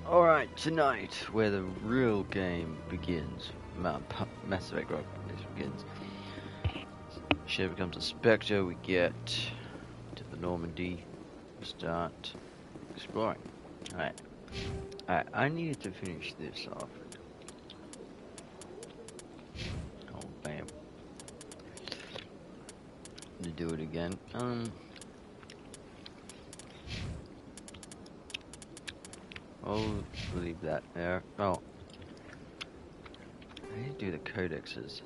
Alright, tonight, where the real game begins, Mass Effect Rock begins. Ship becomes a Spectre, we get to the Normandy, start exploring. Alright, I needed to finish this off. Oh, bam. To do it again. I'll leave that there. Oh. I need to do the codexes.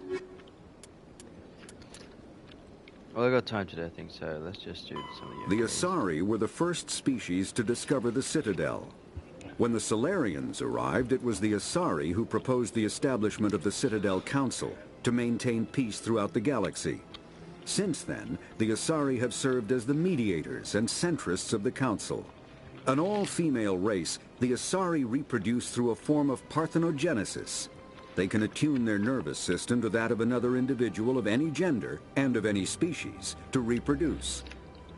Well, I got time today, I think, so let's just do some of The Asari were the first species to discover the Citadel. When the Solarians arrived, it was the Asari who proposed the establishment of the Citadel Council to maintain peace throughout the galaxy. Since then, the Asari have served as the mediators and centrists of the Council. An all-female race, the Asari reproduce through a form of parthenogenesis. They can attune their nervous system to that of another individual of any gender and of any species to reproduce.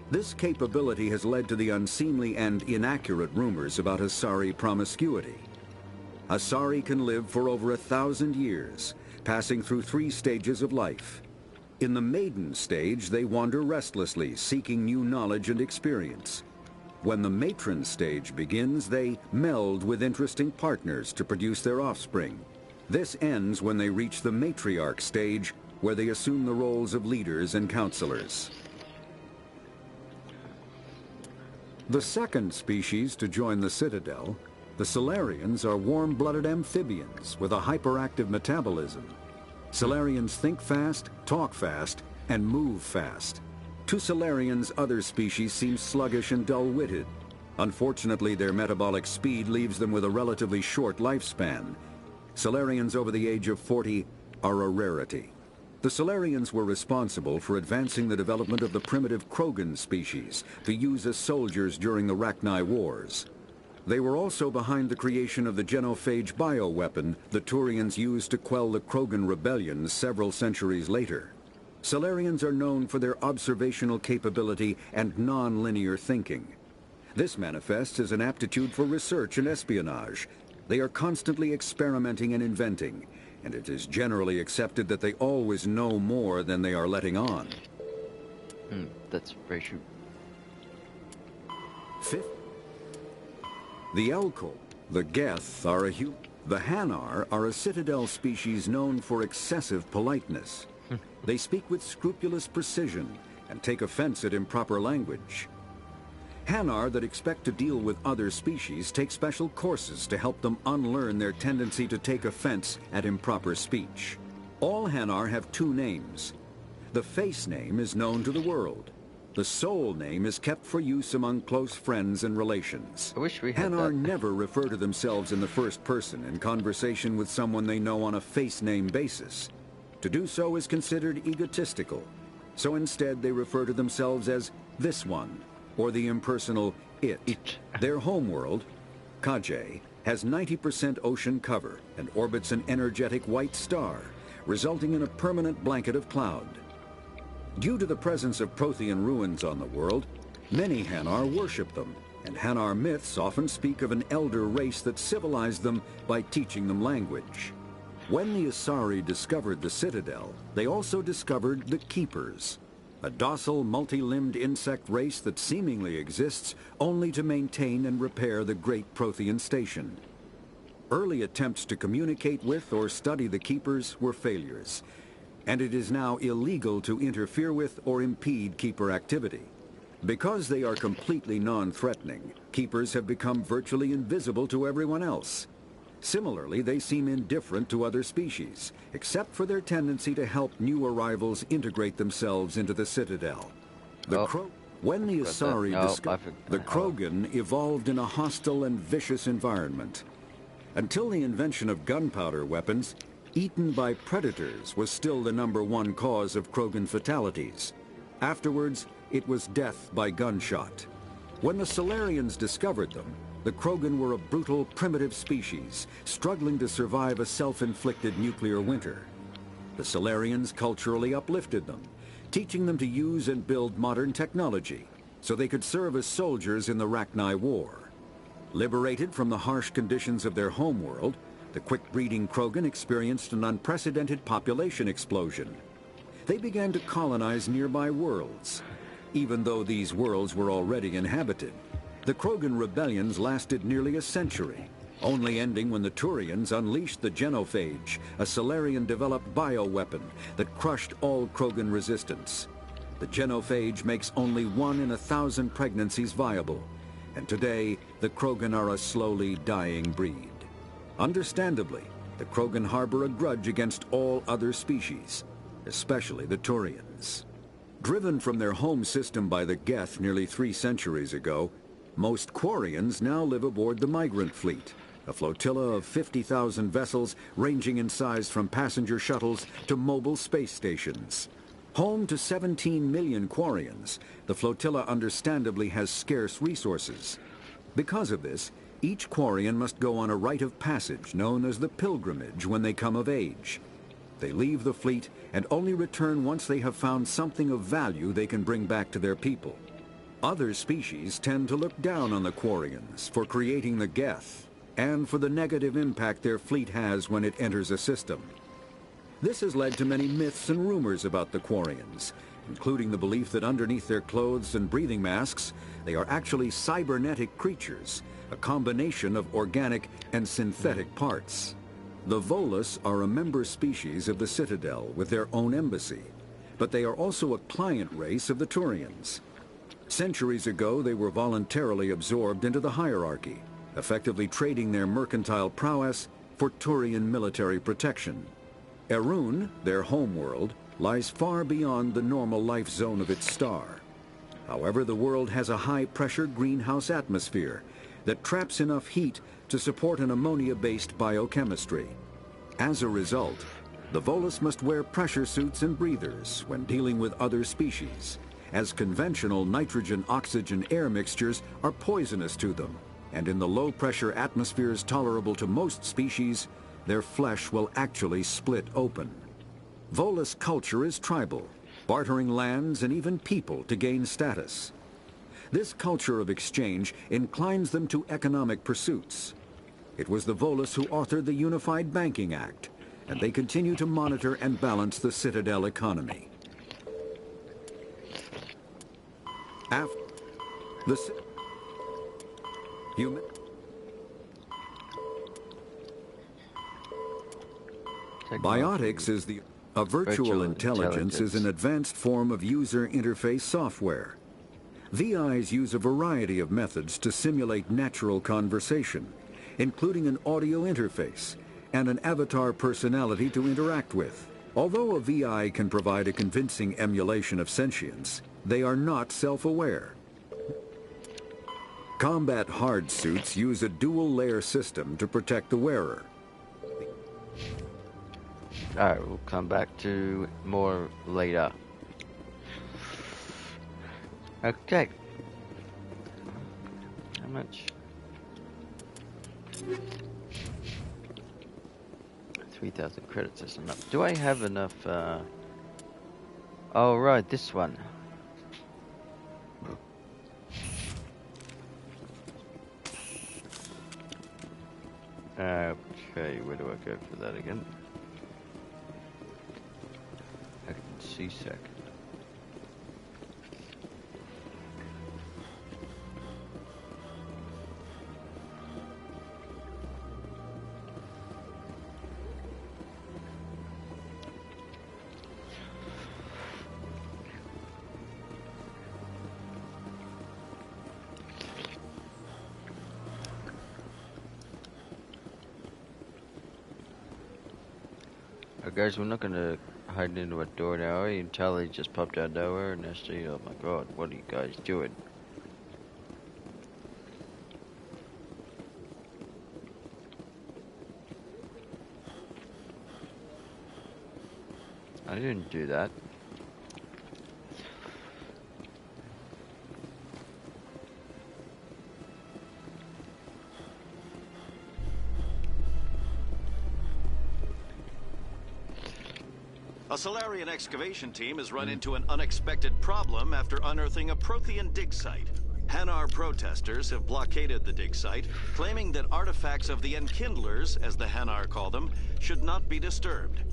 This capability has led to the unseemly and inaccurate rumors about Asari promiscuity. Asari can live for over 1,000 years, passing through 3 stages of life. In the maiden stage, they wander restlessly, seeking new knowledge and experience. When the matron stage begins, they meld with interesting partners to produce their offspring. This ends when they reach the matriarch stage, where they assume the roles of leaders and counselors. The second species to join the Citadel, the Solarians, are warm-blooded amphibians with a hyperactive metabolism. Solarians think fast, talk fast, and move fast. To Solarians, other species seem sluggish and dull-witted. Unfortunately, their metabolic speed leaves them with a relatively short lifespan. Solarians over the age of 40 are a rarity. The Solarians were responsible for advancing the development of the primitive Krogan species to use as soldiers during the Rachni Wars. They were also behind the creation of the genophage bioweapon the Turians used to quell the Krogan rebellions several centuries later. Solarians are known for their observational capability and non-linear thinking. This manifests as an aptitude for research and espionage. They are constantly experimenting and inventing, and it is generally accepted that they always know more than they are letting on. That's very true. Fifth, the Elko, the Geth, the Hanar are a Citadel species known for excessive politeness. They speak with scrupulous precision and take offense at improper language. Hanar that expect to deal with other species take special courses to help them unlearn their tendency to take offense at improper speech. All Hanar have 2 names. The face name is known to the world. The soul name is kept for use among close friends and relations. I wish we had Hanar that. never refer to themselves in the first person in conversation with someone they know on a face name basis. To do so is considered egotistical, so instead they refer to themselves as this one, or the impersonal it. Their homeworld, Kajay, has 90% ocean cover and orbits an energetic white star, resulting in a permanent blanket of cloud. Due to the presence of Prothean ruins on the world, many Hanar worship them, and Hanar myths often speak of an elder race that civilized them by teaching them language. When the Asari discovered the Citadel, they also discovered the Keepers, a docile, multi-limbed insect race that seemingly exists only to maintain and repair the Great Prothean Station. Early attempts to communicate with or study the Keepers were failures, and it is now illegal to interfere with or impede Keeper activity. Because they are completely non-threatening, Keepers have become virtually invisible to everyone else. Similarly, they seem indifferent to other species, except for their tendency to help new arrivals integrate themselves into the Citadel. When the Asari discovered, the Krogan evolved in a hostile and vicious environment. Until the invention of gunpowder weapons, eaten by predators was still the #1 cause of Krogan fatalities. Afterwards, it was death by gunshot. When the Solarians discovered them, the Krogan were a brutal, primitive species, struggling to survive a self-inflicted nuclear winter. The Solarians culturally uplifted them, teaching them to use and build modern technology, so they could serve as soldiers in the Rachni War. Liberated from the harsh conditions of their homeworld, the quick-breeding Krogan experienced an unprecedented population explosion. They began to colonize nearby worlds. Even though these worlds were already inhabited, the Krogan rebellions lasted nearly a century, only ending when the Turians unleashed the Genophage, a Salarian-developed bioweapon that crushed all Krogan resistance. The Genophage makes only 1 in 1,000 pregnancies viable, and today the Krogan are a slowly dying breed. Understandably, the Krogan harbor a grudge against all other species, especially the Turians. Driven from their home system by the Geth nearly 3 centuries ago, most Quarians now live aboard the Migrant Fleet, a flotilla of 50,000 vessels ranging in size from passenger shuttles to mobile space stations. Home to 17 million Quarians, the flotilla understandably has scarce resources. Because of this, each Quarian must go on a rite of passage known as the pilgrimage when they come of age. They leave the fleet and only return once they have found something of value they can bring back to their people. Other species tend to look down on the Quarians for creating the Geth and for the negative impact their fleet has when it enters a system. This has led to many myths and rumors about the Quarians, including the belief that underneath their clothes and breathing masks, they are actually cybernetic creatures, a combination of organic and synthetic parts. The Volus are a member species of the Citadel with their own embassy, but they are also a client race of the Turians. Centuries ago, they were voluntarily absorbed into the hierarchy, effectively trading their mercantile prowess for Turian military protection. Erun, their homeworld, lies far beyond the normal life zone of its star. However, the world has a high-pressure greenhouse atmosphere that traps enough heat to support an ammonia-based biochemistry. As a result, the Volus must wear pressure suits and breathers when dealing with other species, as conventional nitrogen-oxygen air mixtures are poisonous to them, and in the low-pressure atmospheres tolerable to most species, their flesh will actually split open. Volus culture is tribal, bartering lands and even people to gain status. This culture of exchange inclines them to economic pursuits. It was the Volus who authored the Unified Banking Act, and they continue to monitor and balance the Citadel economy. After the human Biotics is a virtual intelligence is an advanced form of user interface software. VIs use a variety of methods to simulate natural conversation, including an audio interface and an avatar personality to interact with. Although a VI can provide a convincing emulation of sentience, they are not self-aware. Combat hard suits use a dual-layer system to protect the wearer. Alright, we'll come back to more later. Okay. How much? 3,000 credits is enough. Do I have enough, Oh, right, this one. Okay, where do I go for that again? I can see sec. Guys, we're not gonna hide into a door now. Charlie just popped out of nowhere and Ashley, oh my god, what are you guys doing? I didn't do that. A Solarian excavation team has run into an unexpected problem after unearthing a Prothean dig site. Hanar protesters have blockaded the dig site, claiming that artifacts of the Enkindlers, as the Hanar call them, should not be disturbed.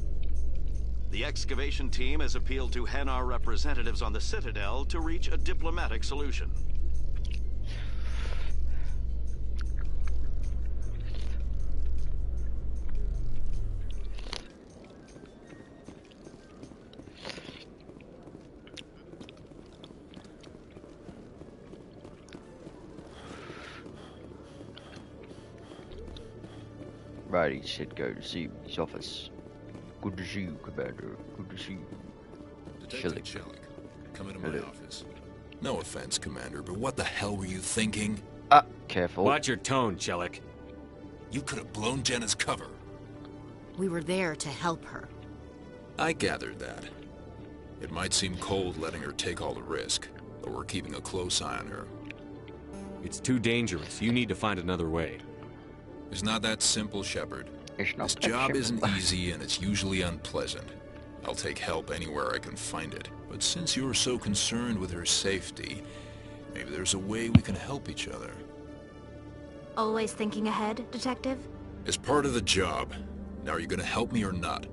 The excavation team has appealed to Hanar representatives on the Citadel to reach a diplomatic solution. Right, he should go to see his office. Good to see you, Commander. Good to see you. Detective Shellick, come into my office. No offense, Commander, but what the hell were you thinking? Careful. Watch your tone, Shellick. You could have blown Jenna's cover. We were there to help her. I gathered that. It might seem cold letting her take all the risk, but we're keeping a close eye on her. It's too dangerous. You need to find another way. It's not that simple, Shepard. It's not This that job simple. isn't easy, and it's usually unpleasant. I'll take help anywhere I can find it. But since you're so concerned with her safety, maybe there's a way we can help each other. Always thinking ahead, Detective? It's part of the job. Now, are you gonna help me or not?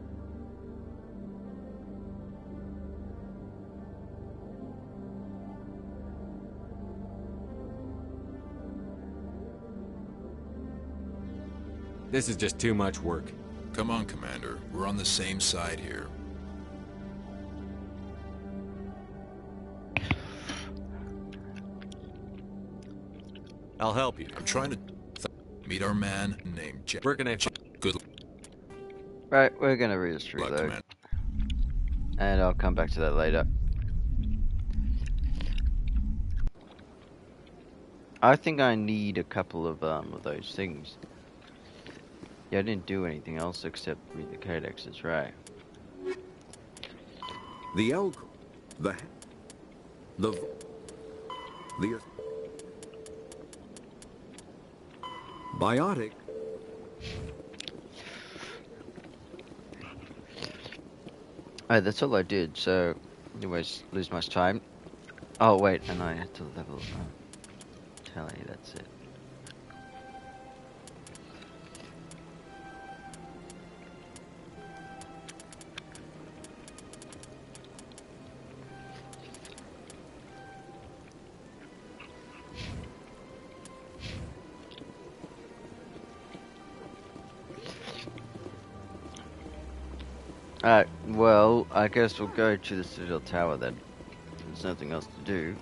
This is just too much work. Come on, Commander. We're on the same side here. I'll help you. I'm trying to meet our man named Jack. We're gonna... Good Right, we're gonna read this through luck, though. Commander. And I'll come back to that later. I think I need a couple of those things. Yeah, I didn't do anything else except read the codexes, right? The elk, the biotic. Oh, that's all I did, so anyways, lose much time. Oh wait, and I had to level tally, that's it. Alright, well, I guess we'll go to the Citadel Tower then. There's nothing else to do.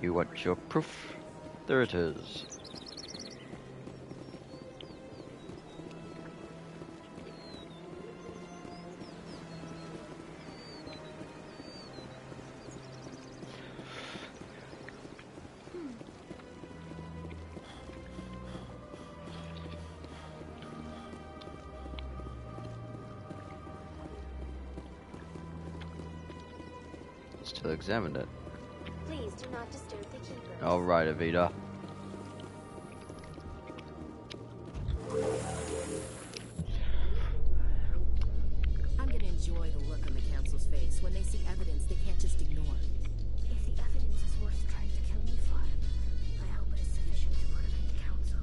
You want your proof? There it is. Still examine it. Please do not disturb the keeper. Alright, Avita. I'm gonna enjoy the look on the Council's face when they see evidence they can't just ignore. If the evidence is worth trying to kill me for, I hope it is sufficient to motivate the Council.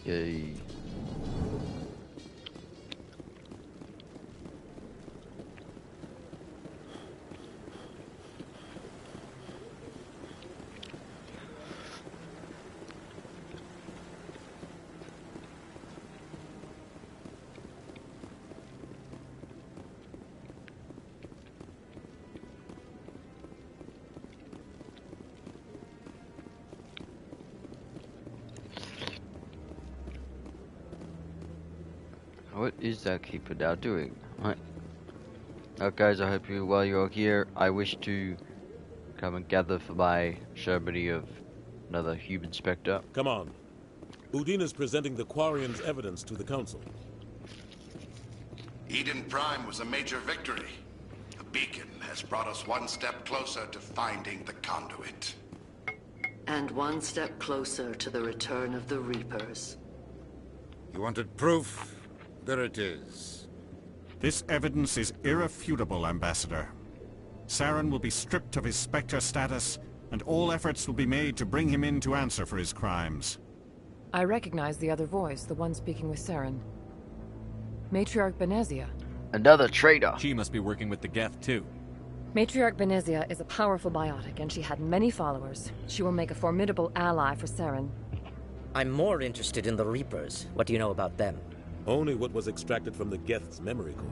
Yay. What is that keeper now doing? Right. Guys, I hope you, while you're here, I wish to come and gather for my ceremony of another human Spectre. Come on. Udine is presenting the Quarian's evidence to the Council. Eden Prime was a major victory. A beacon has brought us one step closer to finding the conduit. And one step closer to the return of the Reapers. You wanted proof? There it is. This evidence is irrefutable, Ambassador. Saren will be stripped of his Spectre status, and all efforts will be made to bring him in to answer for his crimes. I recognize the other voice, the one speaking with Saren. Matriarch Benezia. Another traitor. She must be working with the Geth, too. Matriarch Benezia is a powerful biotic, and she had many followers. She will make a formidable ally for Saren. I'm more interested in the Reapers. What do you know about them? Only what was extracted from the Geth's memory core.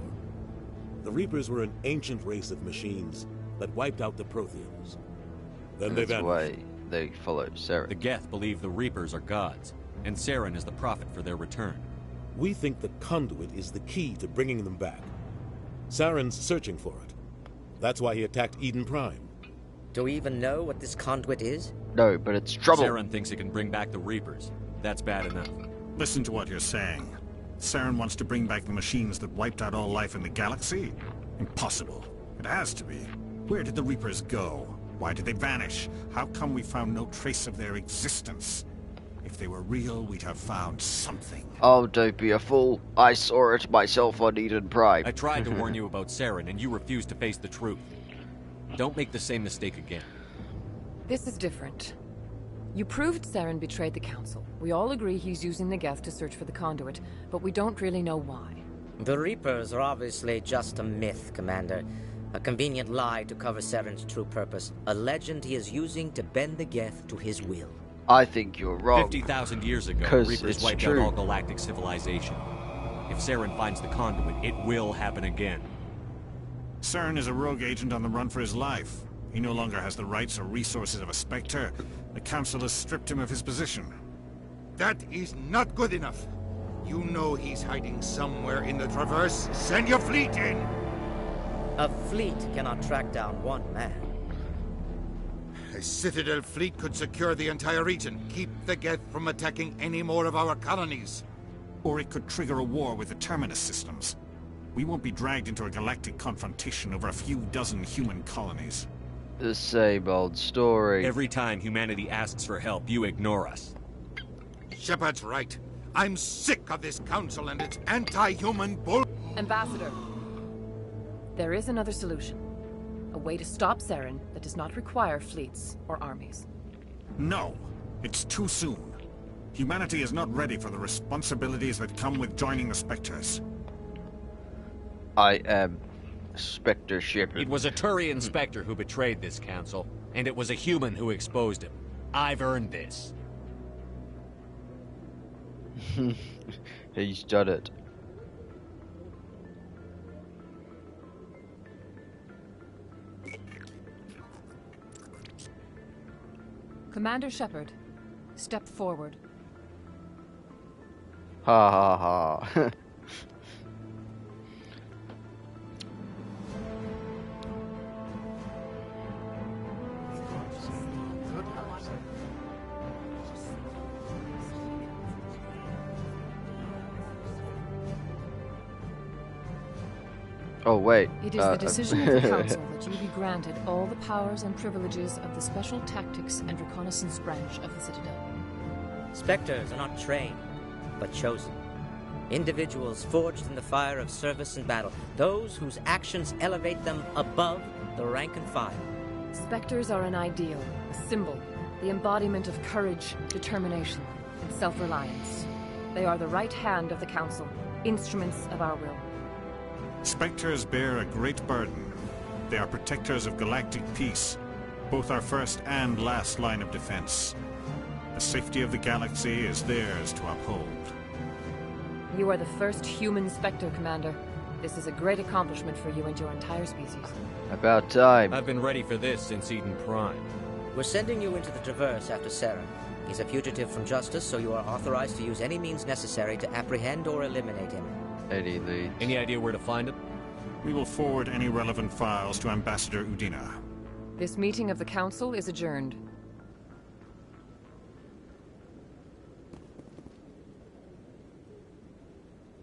The Reapers were an ancient race of machines that wiped out the Protheans. Then they vanished. That's why they followed Saren. The Geth believe the Reapers are gods, and Saren is the prophet for their return. We think the conduit is the key to bringing them back. Saren's searching for it. That's why he attacked Eden Prime. Do we even know what this conduit is? No, but it's trouble. Saren thinks it can bring back the Reapers. That's bad enough. Listen to what you're saying. Saren wants to bring back the machines that wiped out all life in the galaxy? Impossible. It has to be. Where did the Reapers go? Why did they vanish? How come we found no trace of their existence? If they were real, we'd have found something. Oh, don't be a fool. I saw it myself on Eden Prime. I tried to warn you about Saren, and you refused to face the truth. Don't make the same mistake again. This is different. You proved Saren betrayed the Council. We all agree he's using the Geth to search for the conduit, but we don't really know why. The Reapers are obviously just a myth, Commander. A convenient lie to cover Saren's true purpose. A legend he is using to bend the Geth to his will. I think you're wrong. 50,000 years ago, Reapers wiped out all galactic civilization. If Saren finds the conduit, it will happen again. Saren is a rogue agent on the run for his life. He no longer has the rights or resources of a Spectre. The Council has stripped him of his position. That is not good enough. You know he's hiding somewhere in the Traverse. Send your fleet in! A fleet cannot track down one man. A Citadel fleet could secure the entire region, keep the Geth from attacking any more of our colonies. Or it could trigger a war with the Terminus systems. We won't be dragged into a galactic confrontation over a few dozen human colonies. The same old story. Every time humanity asks for help, you ignore us. Shepard's right. I'm sick of this council and its anti-human bull... Ambassador, there is another solution. A way to stop Saren that does not require fleets or armies. No, it's too soon. Humanity is not ready for the responsibilities that come with joining the Spectres. I am Spectre Shepard. It was a Turian Spectre who betrayed this council, and it was a human who exposed him. I've earned this. He's done it. Commander Shepard, step forward. Ha ha ha. Oh, wait. It is the decision of the Council that you be granted all the powers and privileges of the Special Tactics and Reconnaissance Branch of the Citadel. Spectres are not trained, but chosen. Individuals forged in the fire of service and battle. Those whose actions elevate them above the rank and file. Spectres are an ideal, a symbol, the embodiment of courage, determination, and self-reliance. They are the right hand of the Council, instruments of our will. Spectres bear a great burden. They are protectors of galactic peace, both our first and last line of defense. The safety of the galaxy is theirs to uphold. You are the first human Spectre, Commander. This is a great accomplishment for you and your entire species. About time. I've been ready for this since Eden Prime. We're sending you into the Traverse after Saren. He's a fugitive from justice, so you are authorized to use any means necessary to apprehend or eliminate him. Any idea where to find him? We will forward any relevant files to Ambassador Udina. This meeting of the Council is adjourned.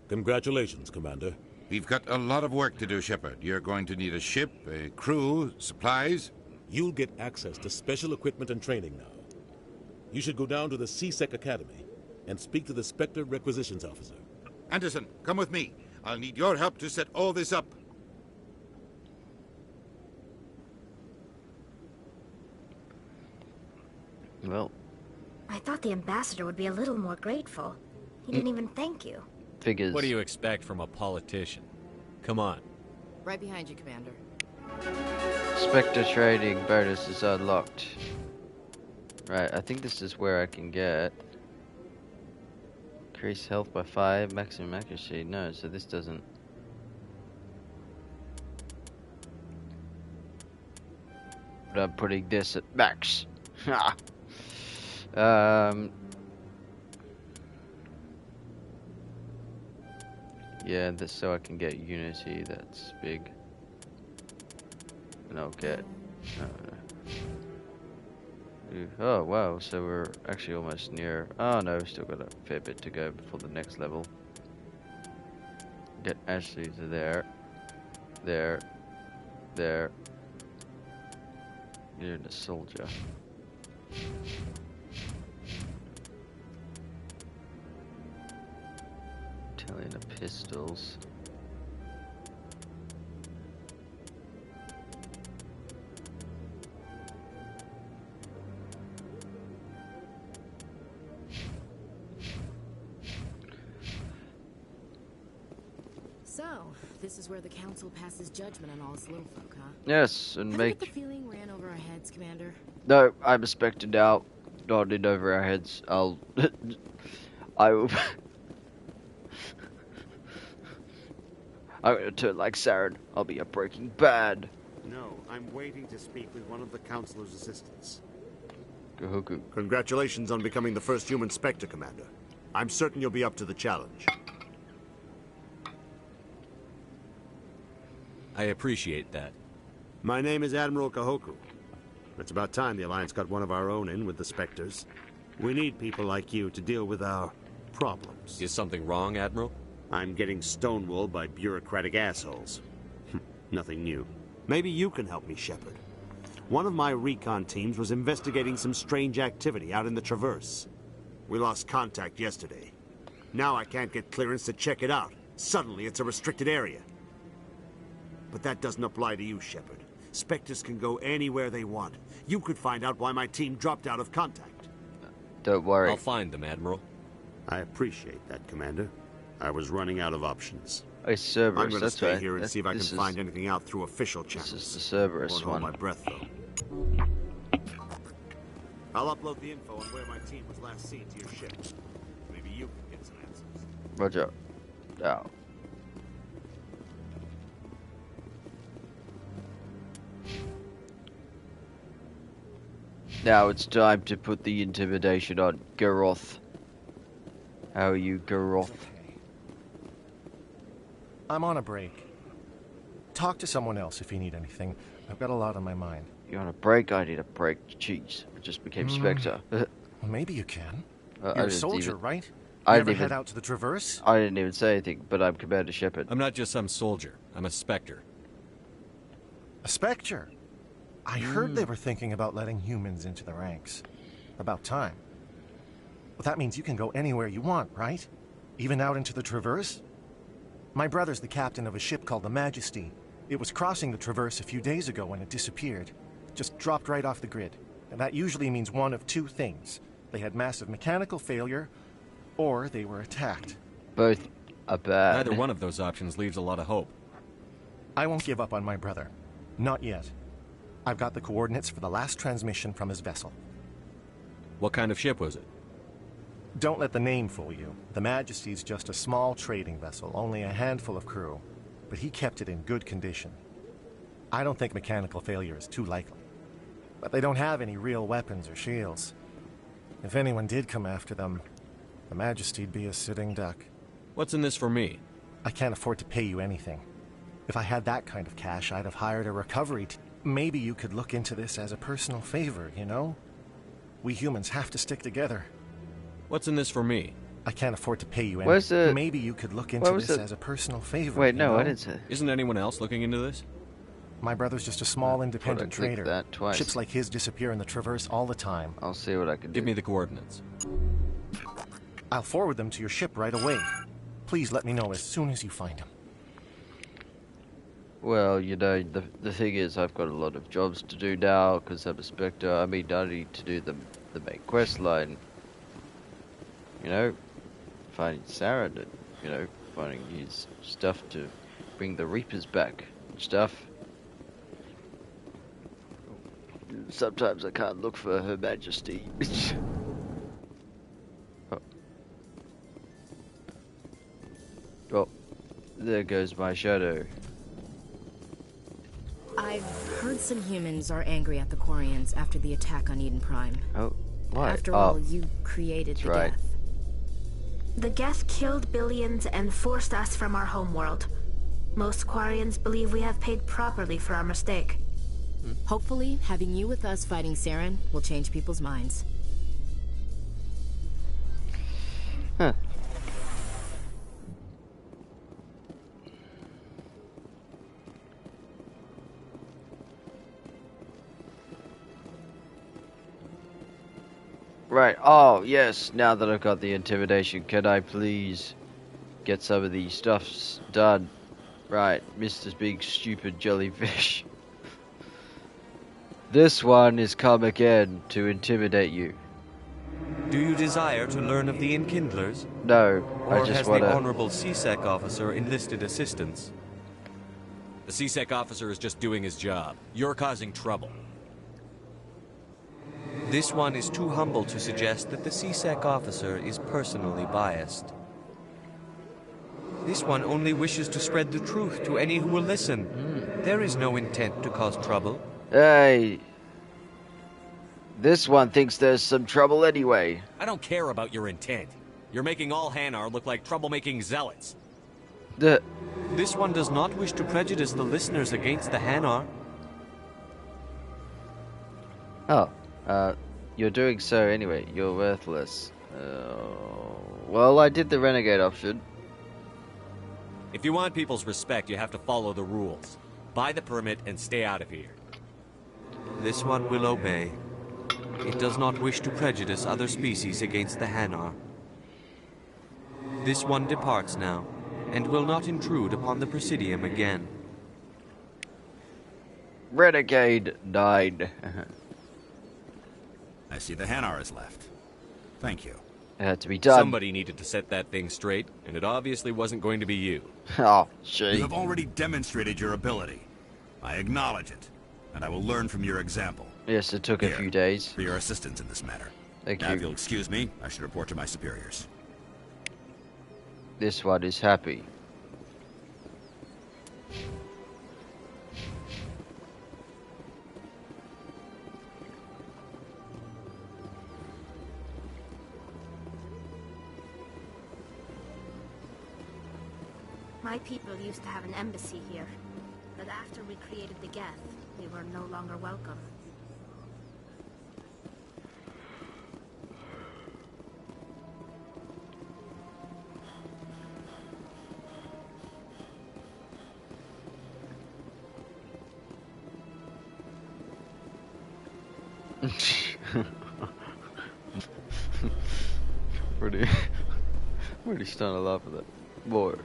Congratulations, Commander. We've got a lot of work to do, Shepard. You're going to need a ship, a crew, supplies. You'll get access to special equipment and training now. You should go down to the C-Sec Academy and speak to the Spectre Requisitions Officer. Anderson, come with me. I'll need your help to set all this up. Well, I thought the ambassador would be a little more grateful. He didn't even thank you. Figures. What do you expect from a politician? Come on. Right behind you, Commander. Spectre trading bonus is unlocked. Right, I think this is where I can get increase health by 5, maximum accuracy. No, so this doesn't. But I'm putting this at max. Yeah, this so I can get Unity. That's big. And I'll get. Oh wow! So we're actually almost near. Oh no, we've still got a fair bit to go before the next level. Get Ashley to there. You're a soldier. Battalion of pistols. So, this is where the Council passes judgment on all its little folk, huh? Yes, and Ever make. get the feeling ran over our heads, Commander? No, I'm a Spectre now. Not in over our heads. I will. I'm gonna turn like Saren. I'll be a Breaking Bad. No, I'm waiting to speak with one of the Councilor's assistants. Gahoku. Congratulations on becoming the first human Spectre, Commander. I'm certain you'll be up to the challenge. I appreciate that. My name is Admiral Kahoku. It's about time the Alliance got one of our own in with the Spectres. We need people like you to deal with our problems. Is something wrong, Admiral? I'm getting stonewalled by bureaucratic assholes. Nothing new. Maybe you can help me, Shepard. One of my recon teams was investigating some strange activity out in the Traverse. We lost contact yesterday. Now I can't get clearance to check it out. Suddenly it's a restricted area. But that doesn't apply to you, Shepard. Spectres can go anywhere they want. You could find out why my team dropped out of contact. Don't worry. I'll find them, Admiral. I appreciate that, Commander. I was running out of options. Oh, Cerberus, I'm going to stay here and see if I can this find anything out through official channels. This is the Cerberus Won't one. hold my breath, though. I'll upload the info on where my team was last seen to your ship. Maybe you can get some answers. Roger. Now. Now it's time to put the intimidation on Garoth. How are you, Garoth? I'm on a break. Talk to someone else if you need anything. I've got a lot on my mind. You're on a break? I need a break. Jeez, I just became Spectre. Maybe you can. You're a soldier, right? I You ever didn't head even, out to the Traverse? I didn't even say anything, but I'm Commander Shepard. I'm not just some soldier. I'm a Spectre. A Spectre? I heard they were thinking about letting humans into the ranks. About time. Well, that means you can go anywhere you want, right? Even out into the Traverse? My brother's the captain of a ship called the Majesty. It was crossing the Traverse a few days ago when it disappeared. Just dropped right off the grid. And that usually means one of two things. They had massive mechanical failure, or they were attacked. Both are bad. Neither one of those options leaves a lot of hope. I won't give up on my brother. Not yet. I've got the coordinates for the last transmission from his vessel. What kind of ship was it? Don't let the name fool you. The Majesty's just a small trading vessel, only a handful of crew. But he kept it in good condition. I don't think mechanical failure is too likely. But they don't have any real weapons or shields. If anyone did come after them, the Majesty'd be a sitting duck. What's in this for me? I can't afford to pay you anything. If I had that kind of cash, I'd have hired a recovery team. Maybe you could look into this as a personal favor, you know? We humans have to stick together. What's in this for me? I can't afford to pay you Where's anything. the... Maybe you could look into this as a personal favor. Wait, no, you know? I didn't say. Isn't anyone else looking into this? My brother's just a small independent trader. That twice. Ships like his disappear in the Traverse all the time. I'll see what I can do. Give me the coordinates. I'll forward them to your ship right away. Please let me know as soon as you find them. Well, you know, the thing is, I've got a lot of jobs to do now because I'm a Spectre. I mean, I need to do the main quest line. You know, finding Saren and, you know, finding his stuff to bring the Reapers back and stuff. Sometimes I can't look for Her Majesty. Oh, there goes my shadow. I've heard some humans are angry at the Quarians after the attack on Eden Prime. Oh, why? After all, you created the Geth. The Geth killed billions and forced us from our homeworld. Most Quarians believe we have paid properly for our mistake. Hopefully, having you with us fighting Saren will change people's minds. Huh. Right, oh yes, now that I've got the intimidation, can I please get some of these stuffs done? Right, Mr. Big Stupid Jellyfish. This one is come again to intimidate you. Do you desire to learn of the Enkindlers? No, or I just has want the to... Honorable CSEC officer enlisted assistance? The CSEC officer is just doing his job. You're causing trouble. This one is too humble to suggest that the CSEC officer is personally biased. This one only wishes to spread the truth to any who will listen. There is no intent to cause trouble. Hey, this one thinks there's some trouble anyway. I don't care about your intent. You're making all Hanar look like troublemaking zealots. This one does not wish to prejudice the listeners against the Hanar. Oh, you're doing so anyway. You're worthless. Well, I did the renegade option. If you want people's respect, you have to follow the rules. Buy the permit and stay out of here. This one will obey. It does not wish to prejudice other species against the Hanar. This one departs now, and will not intrude upon the Presidium again. Renegade 9. I see the Hanar is left. Thank you. It had to be done. Somebody needed to set that thing straight, and it obviously wasn't going to be you. Oh, gee. You have already demonstrated your ability. I acknowledge it, and I will learn from your example. Yes, it took a few days. For your assistance in this matter. Thank now, you. if you'll excuse me, I should report to my superiors. This one is happy. My people used to have an embassy here, but after we created the Geth, we were no longer welcome. Really starting to laugh at that more.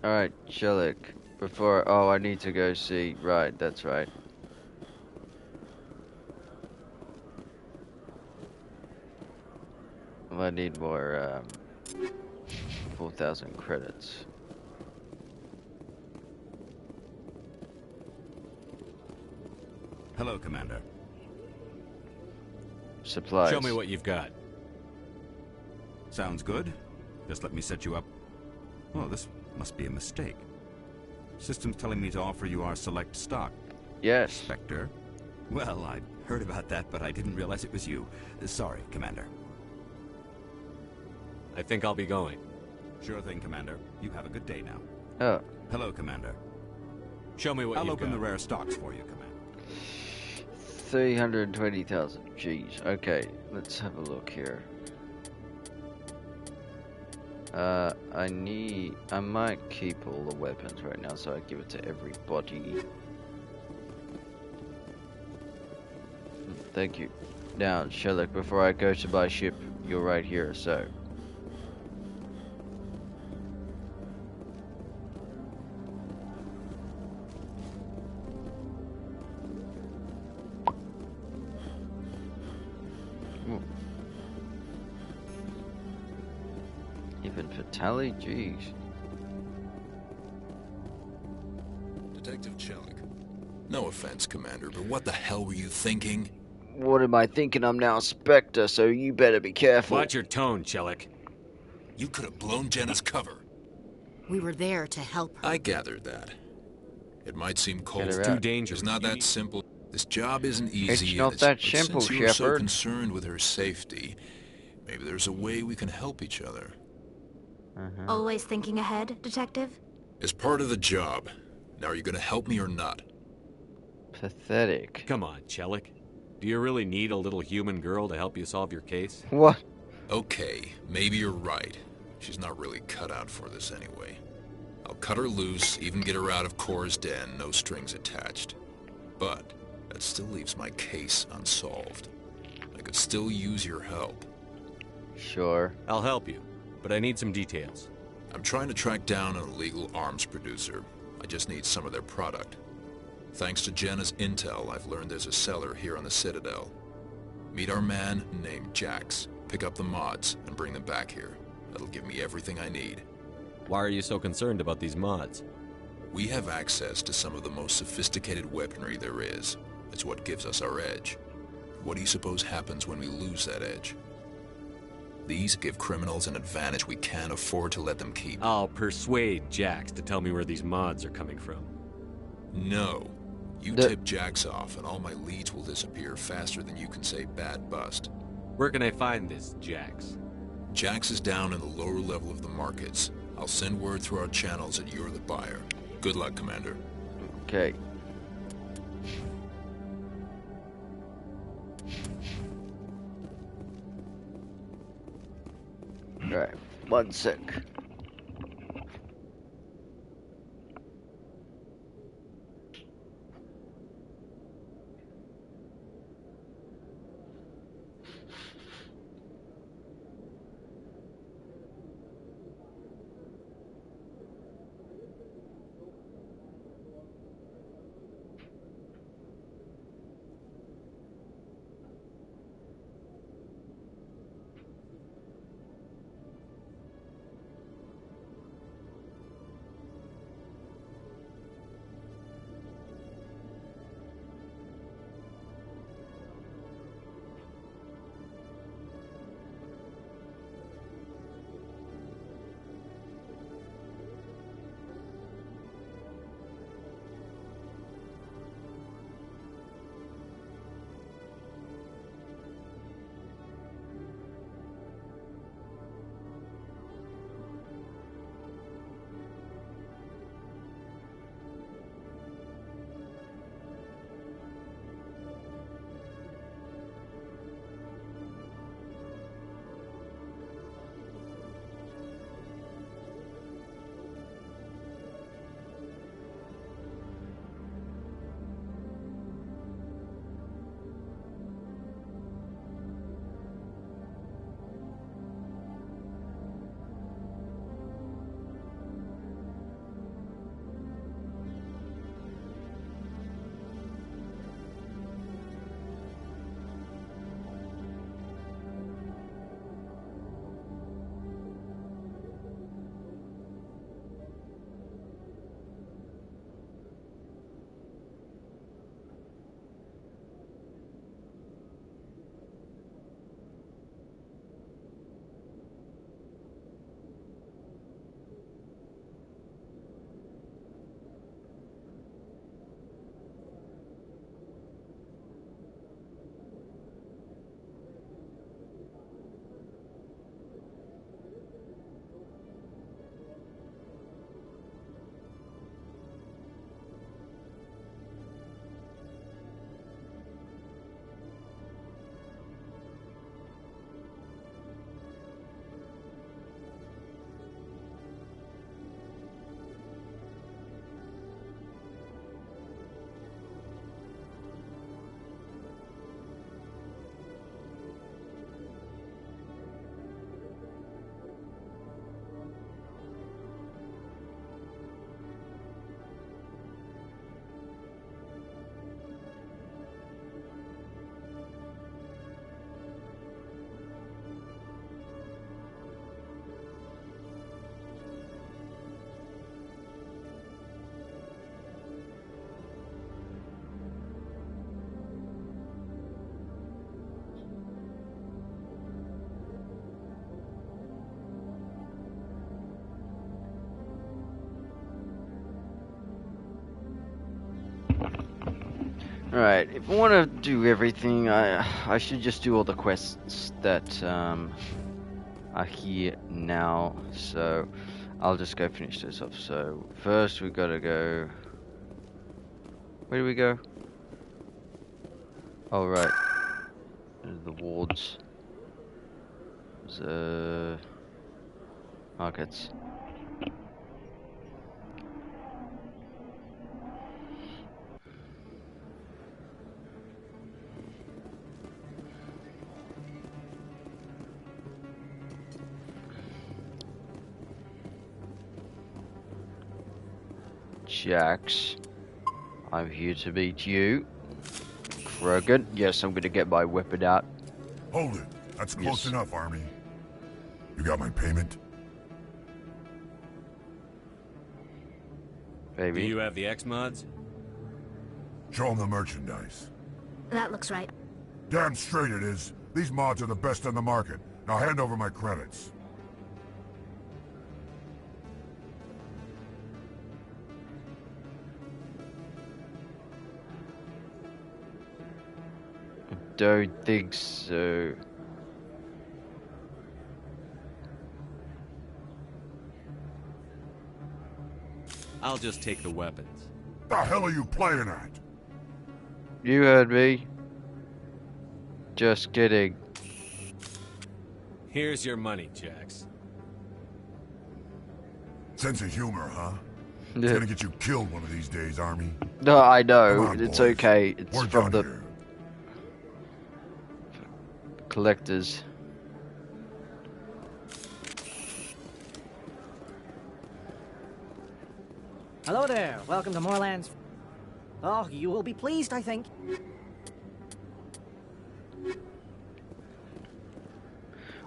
Alright, Shellick. Before... Oh, I need to go see... Right, that's right. Well, I need more, 4,000 credits. Hello, Commander. Supplies. Show me what you've got. Sounds good. Just let me set you up. Oh, this must be a mistake. System's telling me to offer you our select stock. Yes. Spectre. Well, I heard about that, but I didn't realize it was you. Sorry, Commander. I think I'll be going. Sure thing, Commander. You have a good day now. Oh. Hello, Commander. Show me what I'll you've open got. the rare stocks for you, Commander. 320,000. Jeez. Okay, let's have a look here. I might keep all the weapons right now, so I give it to everybody. Thank you. Now, Sherlock, before I go to my ship, you're right here, so. Even Fatale? Jeez. Detective Chellick. No offense, Commander, but what the hell were you thinking? What am I thinking? I'm now a Spectre, so you better be careful. Watch your tone, Chellick. You could have blown Jenna's cover. We were there to help her. I gathered that. It might seem cold. It's too dangerous. It's not that simple. This job isn't easy. It's not that but simple, since you're so Shepard. concerned with her safety, maybe there's a way we can help each other. Always thinking ahead, Detective? As part of the job. Now, are you going to help me or not? Pathetic. Come on, Chellick. Do you really need a little human girl to help you solve your case? What? Okay, maybe you're right. She's not really cut out for this anyway. I'll cut her loose, even get her out of Cora's den, no strings attached. But that still leaves my case unsolved. I could still use your help. Sure. I'll help you, but I need some details. I'm trying to track down an illegal arms producer. I just need some of their product. Thanks to Jenna's intel, I've learned there's a seller here on the Citadel. Meet our man named Jax. Pick up the mods and bring them back here. That'll give me everything I need. Why are you so concerned about these mods? We have access to some of the most sophisticated weaponry there is. It's what gives us our edge. What do you suppose happens when we lose that edge? These give criminals an advantage we can't afford to let them keep. I'll persuade Jax to tell me where these mods are coming from. No. You tip Jax off and all my leads will disappear faster than you can say bad bust. Where can I find this Jax? Jax is down in the lower level of the markets. I'll send word through our channels that you're the buyer. Good luck, Commander. Okay. Alright, 1 sec. Right, if I want to do everything, I should just do all the quests that are here now. So I'll just go finish this off. So first we gotta go. Where do we go? Oh right, the wards. Markets. Jax, I'm here to meet you. Krogan, yes, I'm gonna get my weapon out. Hold it. That's close enough, Army. You got my payment? Baby. Do you have the X mods? Show them the merchandise. That looks right. Damn straight it is. These mods are the best on the market. Now hand over my credits. Don't think so. I'll just take the weapons. The hell are you playing at? You heard me. Just kidding. Here's your money, Jax. Sense of humor, huh? It's gonna get you killed one of these days, Army. No, I know. Come on, It's boys. okay. It's We're from done the here. collectors. Hello there. Welcome to Moorlands. Oh, you will be pleased, I think.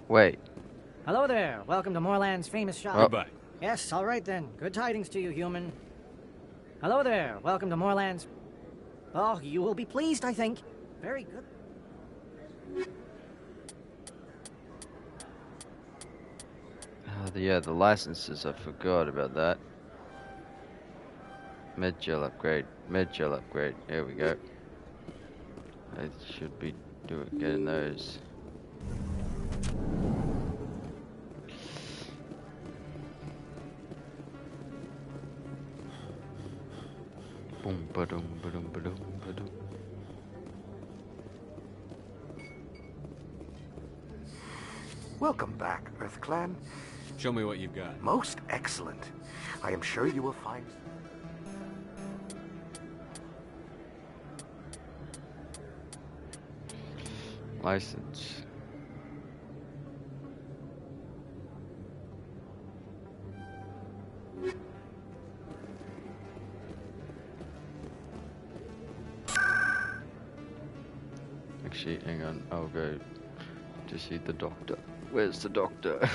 Wait. Hello there. Welcome to Moorland's famous shop. Goodbye. Yes, all right then. Good tidings to you, human. Hello there. Welcome to Moorland's. Oh, you will be pleased, I think. Very good. Yeah, the licenses, I forgot about that. Med gel upgrade. Med gel upgrade. There we go. I should be getting those. Boom, ba-dum, ba-dum, ba-dum, ba-dum. Welcome back, EarthClan. Show me what you've got. Most excellent. I am sure you will find... License. Actually, hang on. I'll go to see the doctor. Where's the doctor?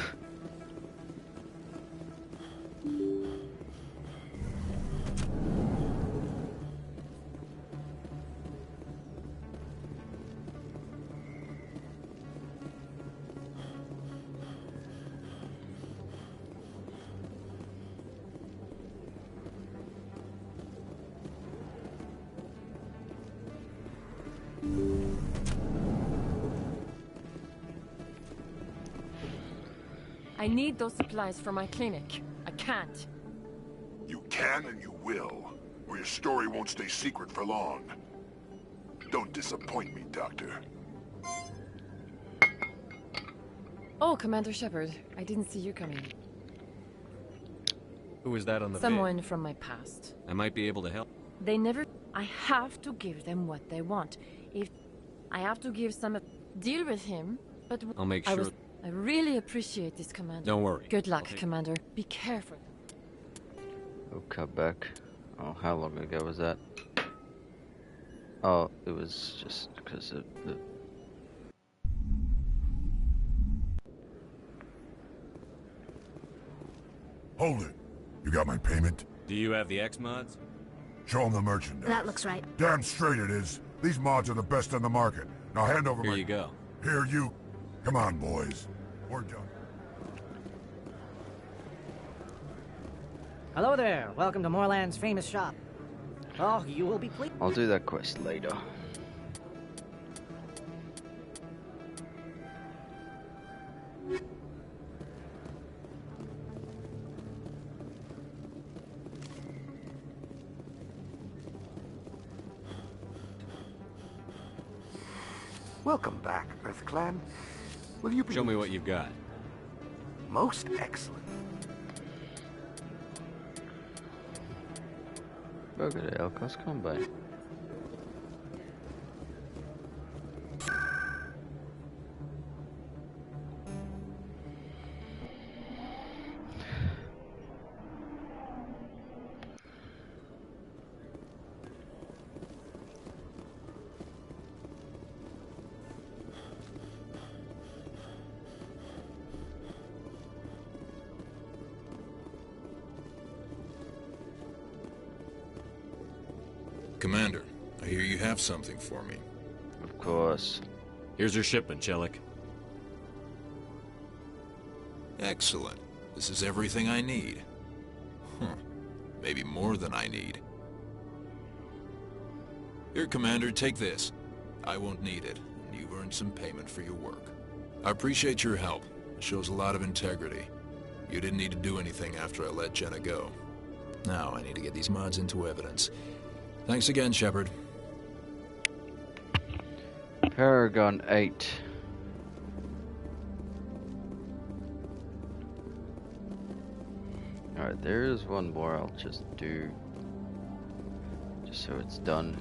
I need those supplies for my clinic. I can't. You can and you will, or your story won't stay secret for long. Don't disappoint me, Doctor. Oh, Commander Shepard. I didn't see you coming. Who was that on the Someone from my past. I might be able to help. They never... I have to give them what they want. If... I have to give some... Deal with him, but... I'll make sure... I really appreciate this, Commander. Don't worry. Good luck, Commander. Be careful. Oh, cut back. Oh, how long ago was that? Oh, it was just because of the... Hold it. You got my payment? Do you have the X mods? Show them the merchandise. That looks right. Damn straight it is. These mods are the best on the market. Now hand over Here my... you go. Here you... Come on, boys. We're done. Hello there. Welcome to Moorland's famous shop. Oh, you will be pleased. I'll do that quest later. Welcome back, Earth Clan. Will you Show me what you've got. Most excellent. Look at it, Elkos Combine. Commander, I hear you have something for me. Of course. Here's your shipment, Chelik. Excellent. This is everything I need. Maybe more than I need. Here, Commander, take this. I won't need it, and you've earned some payment for your work. I appreciate your help. It shows a lot of integrity. You didn't need to do anything after I let Jenna go. Now I need to get these mods into evidence. Thanks again, Shepard. Paragon 8. Alright, there is one more I'll just do. Just so it's done.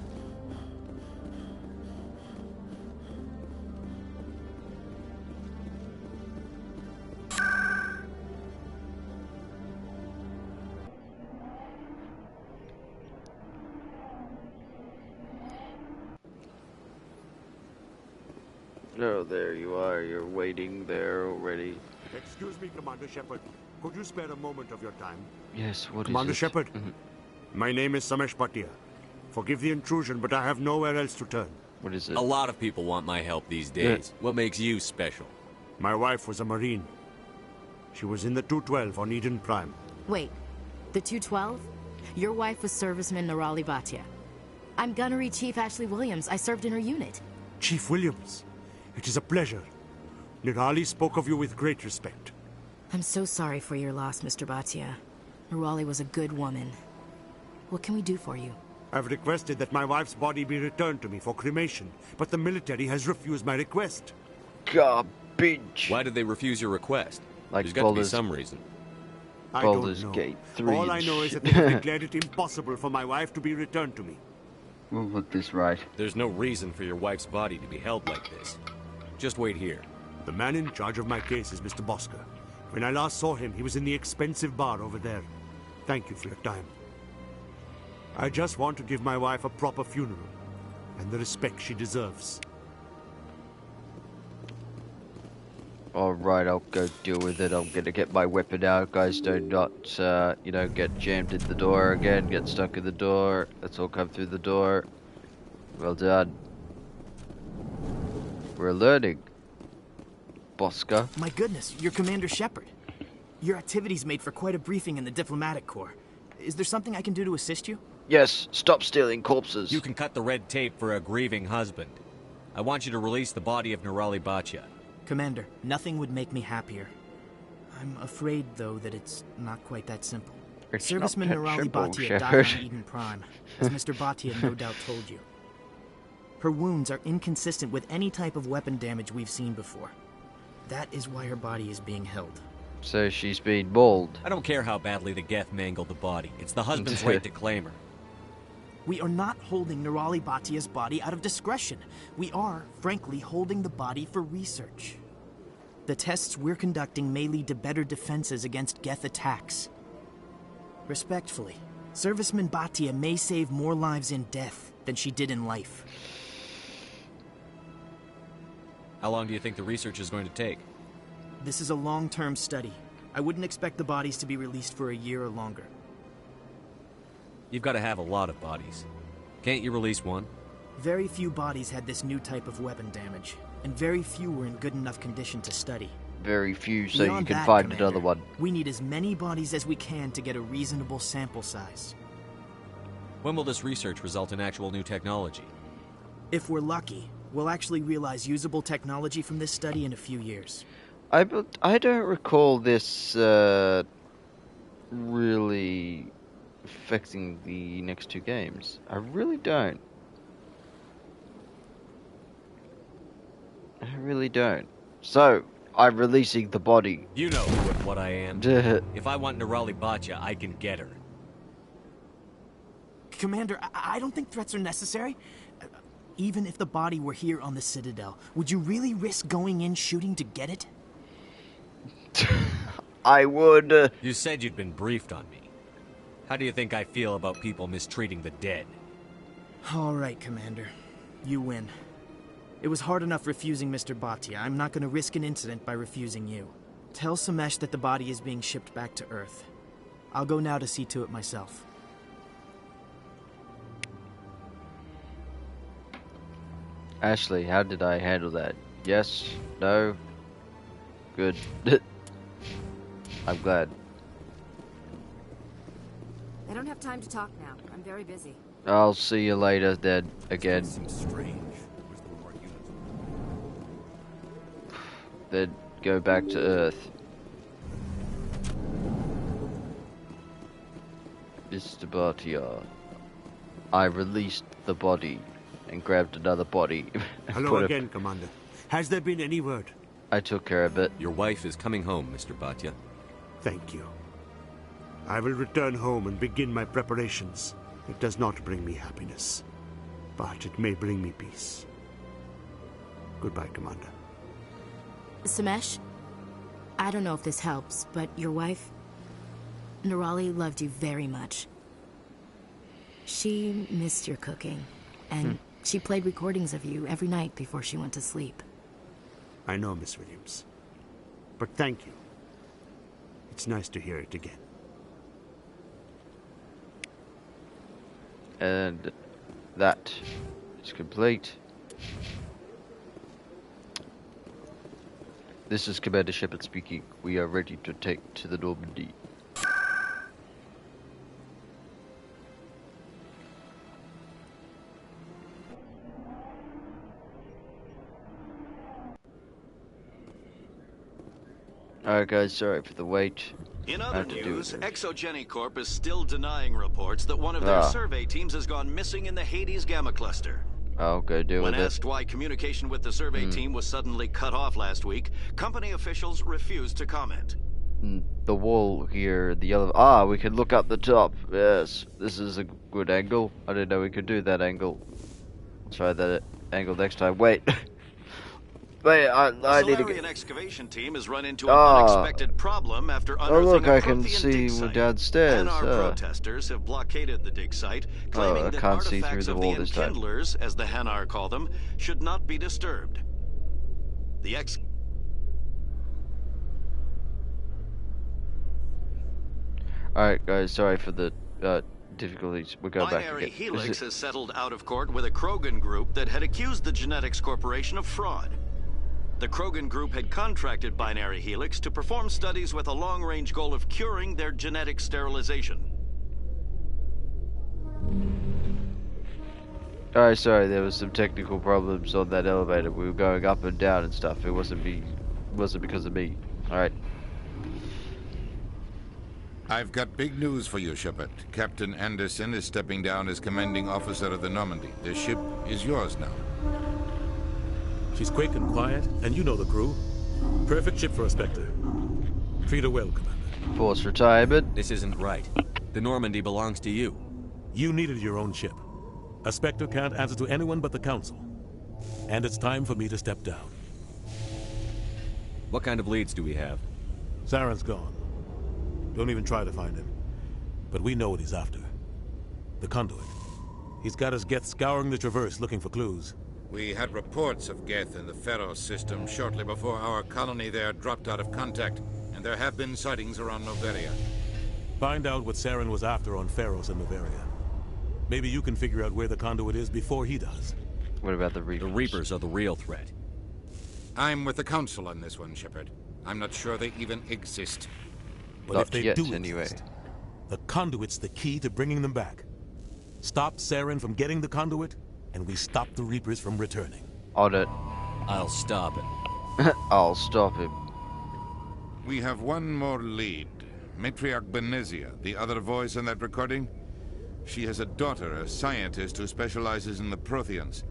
Oh, there you are. You're waiting there already. Excuse me, Commander Shepard. Could you spare a moment of your time? Yes, what Commander is it? Shepard, my name is Samesh Bhatia. Forgive the intrusion, but I have nowhere else to turn. What is it? A lot of people want my help these days. What makes you special? My wife was a Marine. She was in the 212 on Eden Prime. Wait, the 212? Your wife was serviceman Nirali Bhatia. I'm Gunnery Chief Ashley Williams. I served in her unit. Chief Williams, it is a pleasure. Nirali spoke of you with great respect. I'm so sorry for your loss, Mr. Bhatia. Nirali was a good woman. What can we do for you? I've requested that my wife's body be returned to me for cremation, but the military has refused my request. Garbage. Why did they refuse your request? Like There's got to be some reason. I don't Baldur's know. Gate 3 All I know is that they have declared it impossible for my wife to be returned to me. We'll put this right. There's no reason for your wife's body to be held like this. Just wait here. The man in charge of my case is Mr. Bosker. When I last saw him, he was in the expensive bar over there. Thank you for your time. I just want to give my wife a proper funeral, and the respect she deserves. Alright, I'll go deal with it. I'm gonna get my weapon out. Guys, do not, you know, get jammed in the door again, get stuck in the door. Let's all come through the door. Well done. We're learning. Bosker. My goodness, you're Commander Shepard. Your activities made for quite a briefing in the diplomatic corps. Is there something I can do to assist you? Yes, stop stealing corpses. You can cut the red tape for a grieving husband. I want you to release the body of Nirali Bhatia. Commander, nothing would make me happier. I'm afraid, though, that it's not quite that simple. It's Serviceman not Nirali simple, Bhatia died Shepard. on Eden Prime, as Mr. Bhatia no doubt told you. Her wounds are inconsistent with any type of weapon damage we've seen before. That is why her body is being held. So she's been mauled. I don't care how badly the Geth mangled the body. It's the husband's right to claim her. We are not holding Nirali Bhatia's body out of discretion. We are, frankly, holding the body for research. The tests we're conducting may lead to better defenses against Geth attacks. Respectfully, Serviceman Bhatia may save more lives in death than she did in life. How long do you think the research is going to take? This is a long-term study. I wouldn't expect the bodies to be released for a year or longer. You've got to have a lot of bodies. Can't you release one? Very few bodies had this new type of weapon damage, and very few were in good enough condition to study. Very few, so Beyond you can that, find Commander, another one. We need as many bodies as we can to get a reasonable sample size. When will this research result in actual new technology? If we're lucky, we'll actually realize usable technology from this study in a few years. I don't recall this really affecting the next two games. I really don't. I really don't. So, I'm releasing the body. You know what I am. If I want Nerali Batya, I can get her. Commander, I don't think threats are necessary. Even if the body were here on the Citadel, would you really risk going in shooting to get it? I would. You said you'd been briefed on me. How do you think I feel about people mistreating the dead? All right, Commander. You win. It was hard enough refusing Mr. Batya. I'm not going to risk an incident by refusing you. Tell Samesh that the body is being shipped back to Earth. I'll go now to see to it myself. Ashley, how did I handle that? Yes? No? Good. I'm glad. I don't have time to talk now. I'm very busy. I'll see you later then, again. Seems strange. Then go back to Earth. Mr. Batya, I released the body and grabbed another body. Hello again, Commander. Has there been any word? I took care of it. Your wife is coming home, Mr. Batya. Thank you. I will return home and begin my preparations. It does not bring me happiness, but it may bring me peace. Goodbye, Commander. Samesh, I don't know if this helps, but your wife, Nerali, loved you very much. She missed your cooking, and she played recordings of you every night before she went to sleep. I know, Miss Williams. But thank you. It's nice to hear it again. And that is complete. This is Commander Shepard speaking. We are ready to take to the Normandy. Alright guys, sorry for the wait. In other news, Exogeny Corp is still denying reports that one of their survey teams has gone missing in the Hades Gamma Cluster. I'll go deal with it. When asked why communication with the survey team was suddenly cut off last week, company officials refused to comment. The wall here, the yellow... we can look up the top. Yes, this is a good angle. I didn't know we could do that angle. I'll try that angle next time. Wait. Wait, I need to get... An excavation team has run into an unexpected problem after unearthing look, a I can Prothean see dig site. downstairs. NR protesters have blockaded the dig site, claiming I that can't see through artifacts the of wall the this time. Enkindlers, as the Hanar call them, should not be disturbed. The Alright guys, sorry for the difficulties. We'll go back Binary again. Helix has settled out of court with a Krogan group that had accused the Genetics Corporation of fraud. The Krogan group had contracted Binary Helix to perform studies with a long-range goal of curing their genetic sterilization. Alright, sorry, there was some technical problems on that elevator. We were going up and down and stuff. It wasn't because of me. Alright. I've got big news for you, Shepard. Captain Anderson is stepping down as commanding officer of the Normandy. The ship is yours now. She's quick and quiet, and you know the crew. Perfect ship for a Spectre. Treat her well, Commander. Forced retirement. This isn't right. The Normandy belongs to you. You needed your own ship. A Spectre can't answer to anyone but the Council. And it's time for me to step down. What kind of leads do we have? Saren's gone. Don't even try to find him. But we know what he's after. The Conduit. He's got his Geth scouring the Traverse looking for clues. We had reports of Geth in the Pharaoh system shortly before our colony there dropped out of contact, and there have been sightings around Noveria. Find out what Saren was after on Pharos and Noveria. Maybe you can figure out where the Conduit is before he does. What about the Reapers? The Reapers are the real threat. I'm with the Council on this one, Shepard. I'm not sure they even exist. But if they do exist, the Conduit's the key to bringing them back. Stop Saren from getting the conduit, and we stop the Reapers from returning. On it. I'll stop it. I'll stop him. We have one more lead. Matriarch Benezia, the other voice in that recording. She has a daughter, a scientist who specializes in the Protheans.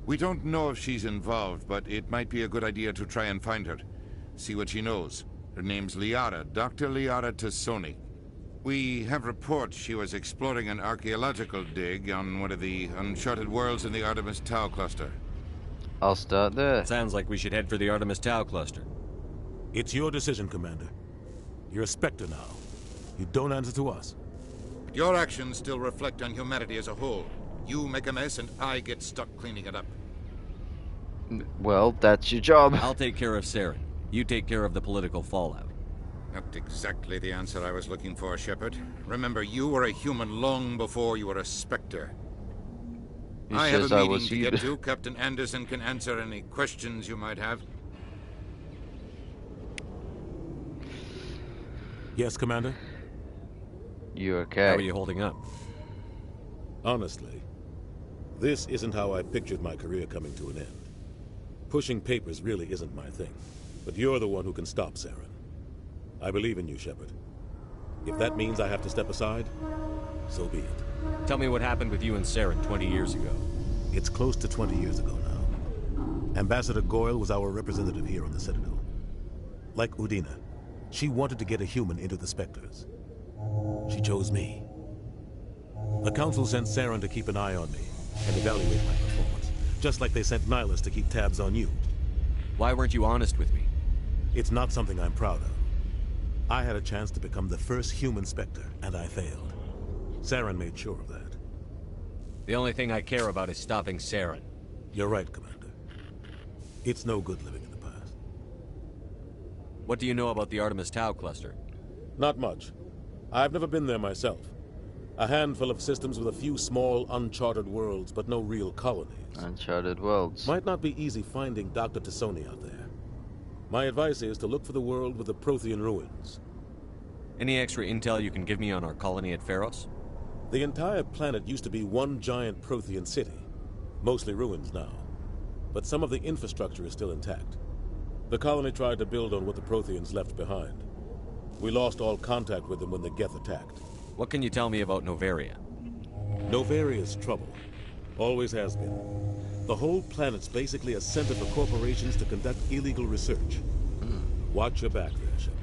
We don't know if she's involved, but it might be a good idea to try and find her. See what she knows. Her name's Liara, Dr. Liara Tassoni. We have reports she was exploring an archaeological dig on one of the Uncharted worlds in the Artemis Tau cluster. I'll start there. Sounds like we should head for the Artemis Tau cluster. It's your decision, Commander. You're a Spectre now. You don't answer to us. Your actions still reflect on humanity as a whole. You make a mess and I get stuck cleaning it up. Well, that's your job. I'll take care of Saren. You take care of the political fallout. Not exactly the answer I was looking for, Shepard. Remember, you were a human long before you were a Spectre. I have a meeting to get to. Captain Anderson can answer any questions you might have. Yes, Commander? You okay? How are you holding up? Honestly, this isn't how I pictured my career coming to an end. Pushing papers really isn't my thing, but you're the one who can stop Saren. I believe in you, Shepard. If that means I have to step aside, so be it. Tell me what happened with you and Saren 20 years ago. It's close to 20 years ago now. Ambassador Goyle was our representative here on the Citadel. Like Udina, she wanted to get a human into the Spectres. She chose me. The Council sent Saren to keep an eye on me and evaluate my performance, just like they sent Nihilus to keep tabs on you. Why weren't you honest with me? It's not something I'm proud of. I had a chance to become the first human Spectre, and I failed. Saren made sure of that. The only thing I care about is stopping Saren. You're right, Commander. It's no good living in the past. What do you know about the Artemis Tau cluster? Not much. I've never been there myself. A handful of systems with a few small, uncharted worlds, but no real colonies. Uncharted worlds. Might not be easy finding Dr. Tassoni out there. My advice is to look for the world with the Prothean ruins. Any extra intel you can give me on our colony at Pharos? The entire planet used to be one giant Prothean city. Mostly ruins now. But some of the infrastructure is still intact. The colony tried to build on what the Protheans left behind. We lost all contact with them when the Geth attacked. What can you tell me about Novaria? Novaria's trouble. Always has been. The whole planet's basically a center for corporations to conduct illegal research. Watch your back there, Shepard.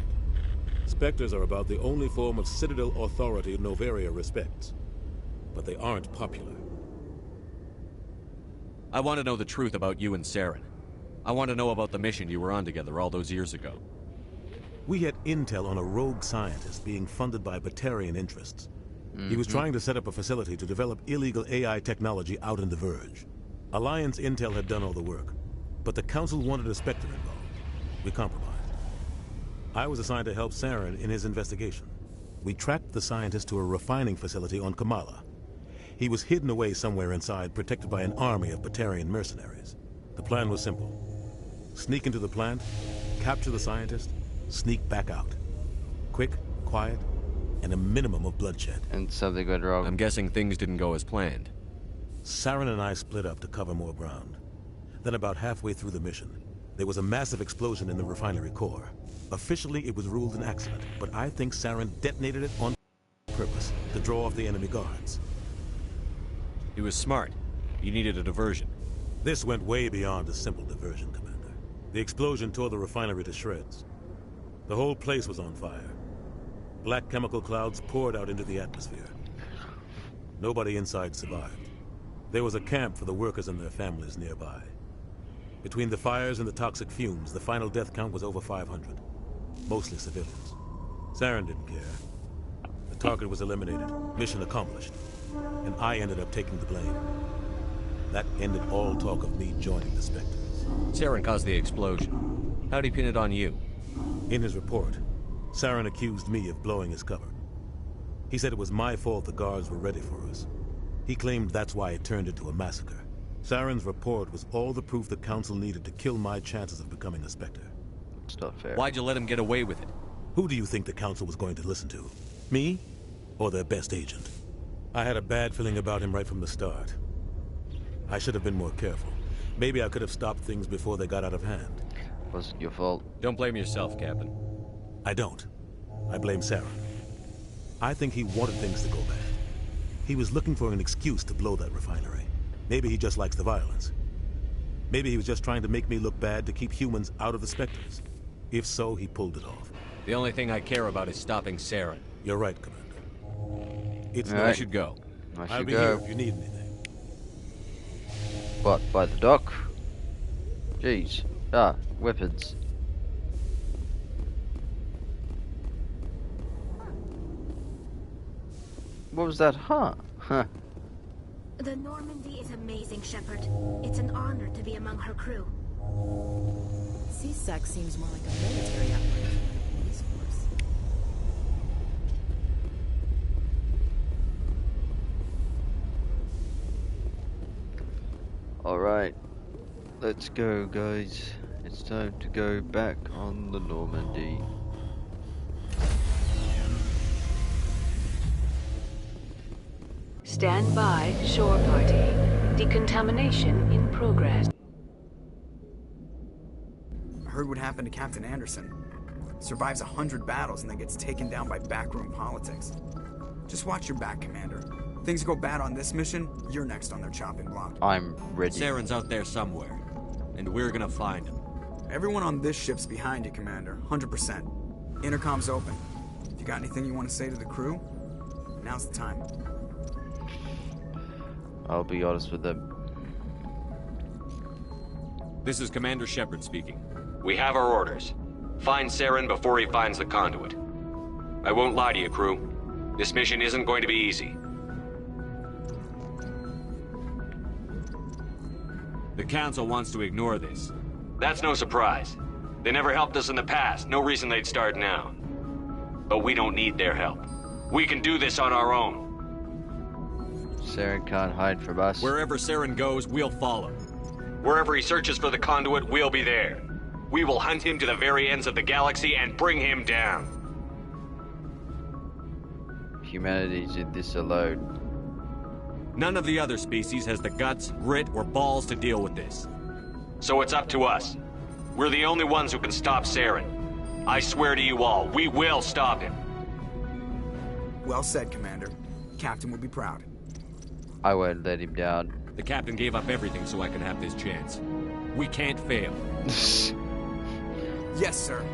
Spectres are about the only form of Citadel authority Novaria respects. But they aren't popular. I want to know the truth about you and Saren. I want to know about the mission you were on together all those years ago. We had intel on a rogue scientist being funded by Batarian interests. He was trying to set up a facility to develop illegal AI technology out in the Verge. Alliance intel had done all the work, but the Council wanted a Spectre involved. We compromised. I was assigned to help Saren in his investigation. We tracked the scientist to a refining facility on Kamala. He was hidden away somewhere inside, protected by an army of Batarian mercenaries. The plan was simple. Sneak into the plant, capture the scientist, sneak back out. Quick, quiet, and a minimum of bloodshed. And something went wrong. I'm guessing things didn't go as planned. Saren and I split up to cover more ground. Then about halfway through the mission, there was a massive explosion in the refinery core. Officially, it was ruled an accident, but I think Saren detonated it on purpose to draw off the enemy guards. He was smart. You needed a diversion. This went way beyond a simple diversion, Commander. The explosion tore the refinery to shreds. The whole place was on fire. Black chemical clouds poured out into the atmosphere. Nobody inside survived. There was a camp for the workers and their families nearby. Between the fires and the toxic fumes, the final death count was over 500. Mostly civilians. Saren didn't care. The target was eliminated, mission accomplished, and I ended up taking the blame. That ended all talk of me joining the Spectres. Saren caused the explosion. How'd he pin it on you? In his report, Saren accused me of blowing his cover. He said it was my fault the guards were ready for us. He claimed that's why it turned into a massacre. Saren's report was all the proof the Council needed to kill my chances of becoming a Spectre. It's not fair. Why'd you let him get away with it? Who do you think the Council was going to listen to? Me? Or their best agent? I had a bad feeling about him right from the start. I should have been more careful. Maybe I could have stopped things before they got out of hand. Wasn't your fault. Don't blame yourself, Captain. I don't. I blame Sarah. I think he wanted things to go bad. He was looking for an excuse to blow that refinery. Maybe he just likes the violence. Maybe he was just trying to make me look bad to keep humans out of the Spectres. If so, he pulled it off. The only thing I care about is stopping Saren. You're right, Commander. It's I should go. I'll be here if you need anything. What, by the dock? Jeez. Ah, weapons. What was that? Huh? The Normandy is amazing, Shepard. It's an honor to be among her crew. CSEC seems more like a military operation than a police force. Alright. Let's go, guys. It's time to go back on the Normandy. Stand by, shore party. Decontamination in progress. I heard what happened to Captain Anderson. Survives 100 battles and then gets taken down by backroom politics. Just watch your back, Commander. Things go bad on this mission, you're next on their chopping block. I'm ready. Saren's out there somewhere, and we're gonna find him. Everyone on this ship's behind you, Commander. 100%. Intercom's open. If you got anything you want to say to the crew, now's the time. I'll be honest with them. This is Commander Shepard speaking. We have our orders. Find Saren before he finds the conduit. I won't lie to you, crew. This mission isn't going to be easy. The Council wants to ignore this. That's no surprise. They never helped us in the past. No reason they'd start now. But we don't need their help. We can do this on our own. Saren can't hide from us. Wherever Saren goes, we'll follow. Wherever he searches for the conduit, we'll be there. We will hunt him to the very ends of the galaxy and bring him down. Humanity did this alone. None of the other species has the guts, grit, or balls to deal with this. So it's up to us. We're the only ones who can stop Saren. I swear to you all, we will stop him. Well said, Commander. Captain will be proud. I won't let him down. The captain gave up everything so I could have this chance. We can't fail. Yes, sir.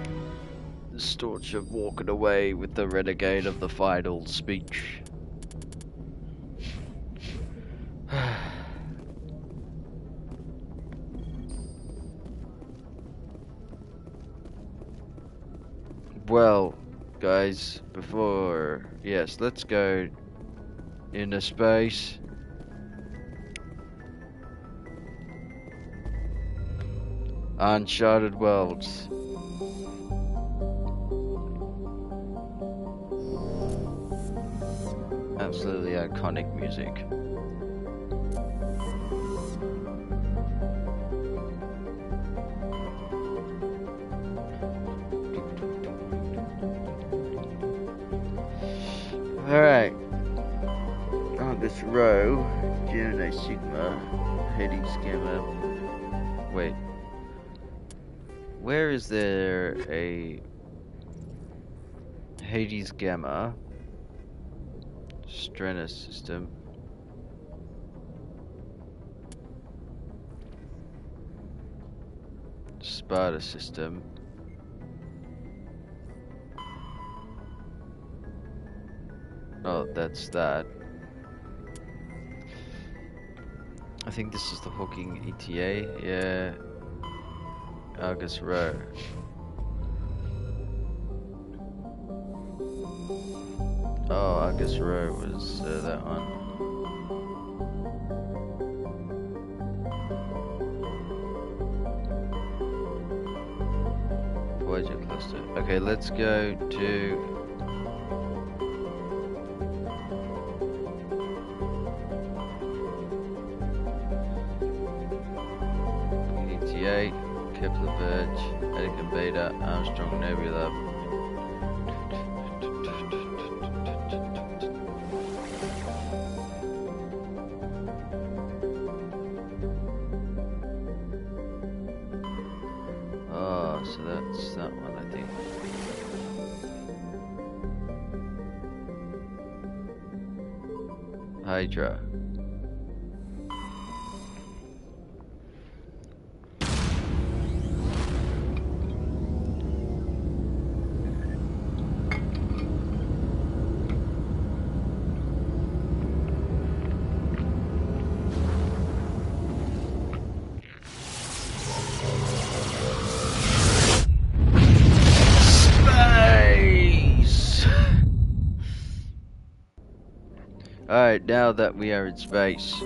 The staunch of walking away with the renegade of the final speech. Well, guys, yes, let's go into space. Uncharted worlds. Absolutely iconic music. Alright. On this row, Gemini Sigma, Hades Gamma. Wait. Where is there a Hades Gamma Strenus system? Sparta system. Oh, that's that. I think this is the Hawking ETA, yeah. Argus Row. Oh, Argus Row was that one. Voyager cluster. Okay, let's go to ETA, Kepler Verge, Anakin Beta, Armstrong Nebula. so that's that one, I think. Hydra. Alright, now that we are in space,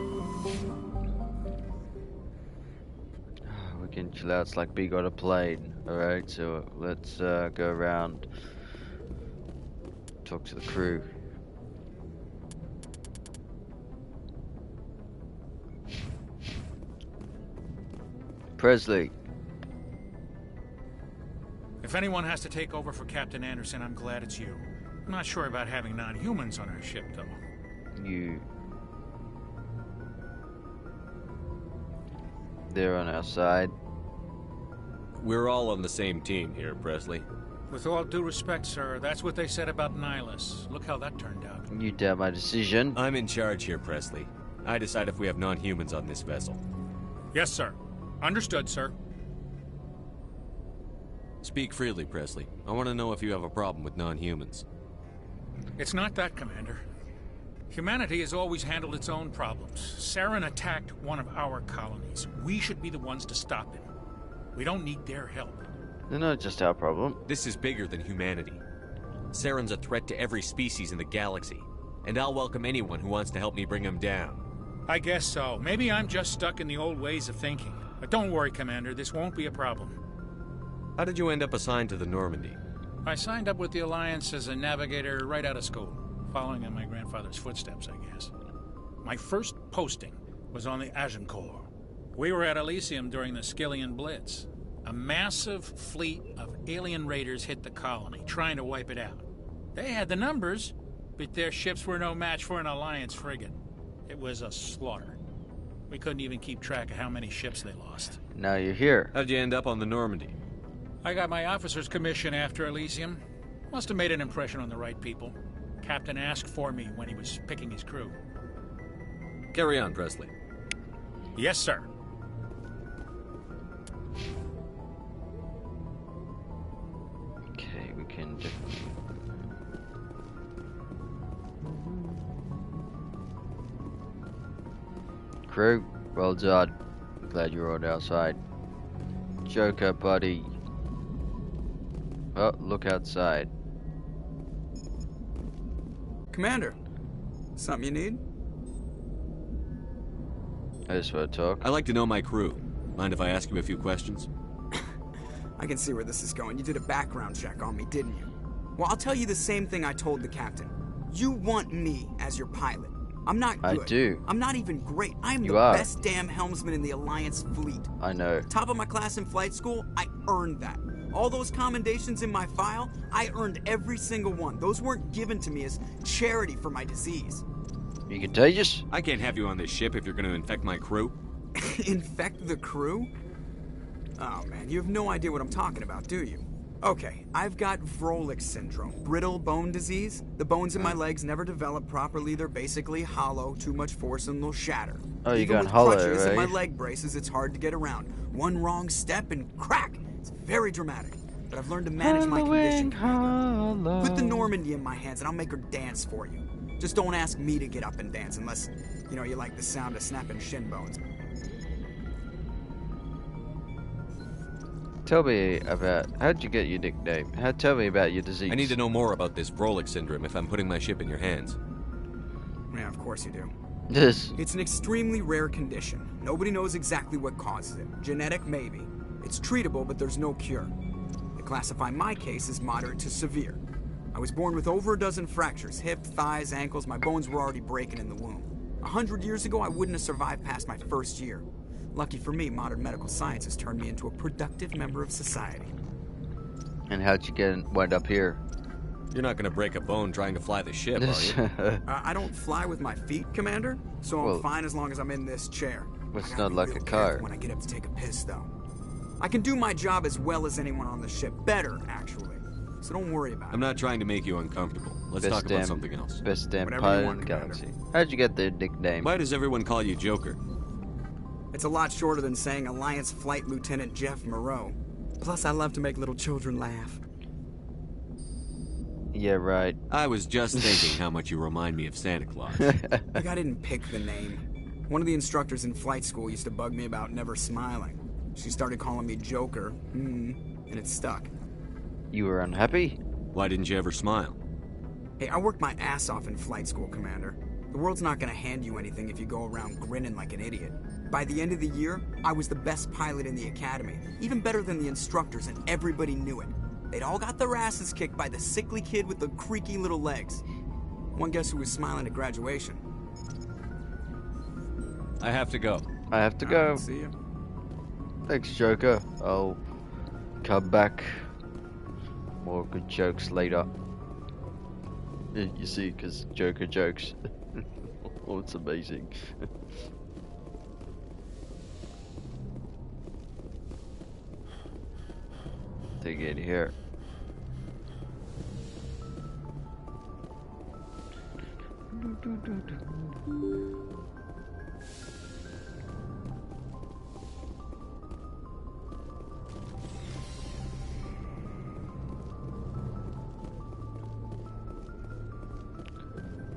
we can chill out. It's like being on a plane. Alright, so let's go around, talk to the crew. Presley. If anyone has to take over for Captain Anderson, I'm glad it's you. I'm not sure about having non-humans on our ship, though. They're on our side. We're all on the same team here, Presley. With all due respect, sir, that's what they said about Nihilus. Look how that turned out. You doubt my decision. I'm in charge here, Presley. I decide if we have non-humans on this vessel. Yes, sir. Understood, sir. Speak freely, Presley. I want to know if you have a problem with non-humans. It's not that, Commander. Humanity has always handled its own problems. Saren attacked one of our colonies. We should be the ones to stop him. We don't need their help. They're not just our problem. This is bigger than humanity. Saren's a threat to every species in the galaxy, and I'll welcome anyone who wants to help me bring him down. I guess so. Maybe I'm just stuck in the old ways of thinking. But don't worry, Commander. This won't be a problem. How did you end up assigned to the Normandy? I signed up with the Alliance as a navigator right out of school. Following in my grandfather's footsteps, I guess. My first posting was on the Agincourt. We were at Elysium during the Skillian Blitz. A massive fleet of alien raiders hit the colony, trying to wipe it out. They had the numbers, but their ships were no match for an Alliance frigate. It was a slaughter. We couldn't even keep track of how many ships they lost. Now you're here. How'd you end up on the Normandy? I got my officer's commission after Elysium. Must have made an impression on the right people. Captain asked for me when he was picking his crew. Carry on, Presley. Yes, sir. Okay, we can definitely... Crew, well done. Glad you're on our side. Joker, buddy. Oh, look outside. Commander, something you need? I just want to talk. I'd like to know my crew. Mind if I ask you a few questions? I can see where this is going. You did a background check on me, didn't you? Well, I'll tell you the same thing I told the captain. You want me as your pilot. I'm not good. I do. I'm not even great. I'm the best damn helmsman in the Alliance fleet. I know. Top of my class in flight school, I earned that. All those commendations in my file, I earned every single one. Those weren't given to me as charity for my disease. You contagious? I can't have you on this ship if you're going to infect my crew. Infect the crew? Oh man, you have no idea what I'm talking about, do you? Okay, I've got Vrolik syndrome, brittle bone disease. The bones in my legs never develop properly. They're basically hollow, too much force and they'll shatter. Oh, you Even got with hollow, crutches and my right? leg braces, it's hard to get around. One wrong step and crack! It's very dramatic. But I've learned to manage my condition. Put the Normandy in my hands and I'll make her dance for you. Just don't ask me to get up and dance unless, you know, you like the sound of snapping shin bones. Tell me about... How'd you get your nickname? Tell me about your disease. I need to know more about this Vrolik syndrome if I'm putting my ship in your hands. Yeah, of course you do. Yes. It's an extremely rare condition. Nobody knows exactly what causes it. Genetic, maybe. It's treatable, but there's no cure. They classify my case as moderate to severe. I was born with over a dozen fractures. Hip, thighs, ankles. My bones were already breaking in the womb. 100 years ago, I wouldn't have survived past my first year. Lucky for me, modern medical science has turned me into a productive member of society. And how'd you wind up here? You're not going to break a bone trying to fly the ship, are you? I don't fly with my feet, Commander, so I'm fine as long as I'm in this chair. It's not like a car. When I get up to take a piss, though. I can do my job as well as anyone on the ship. Better, actually. So don't worry about it. I'm not trying to make you uncomfortable. Let's talk about something else. Best damn Whatever pilot you want, in the Commander. galaxy. How'd you get the nickname? Why does everyone call you Joker? It's a lot shorter than saying Alliance Flight Lieutenant Jeff Moreau. Plus, I love to make little children laugh. Yeah, right. I was just thinking how much you remind me of Santa Claus. Like I didn't pick the name. One of the instructors in flight school used to bug me about never smiling. She started calling me Joker, and it stuck. You were unhappy? Why didn't you ever smile? Hey, I worked my ass off in flight school, Commander. The world's not gonna hand you anything if you go around grinning like an idiot. By the end of the year, I was the best pilot in the academy, even better than the instructors, and everybody knew it. They'd all got their asses kicked by the sickly kid with the creaky little legs. One guess who was smiling at graduation? I have to go. I have to go. See you. Thanks, Joker. I'll come back. More good jokes later. You see, because Joker jokes. Oh, it's amazing. Take it here.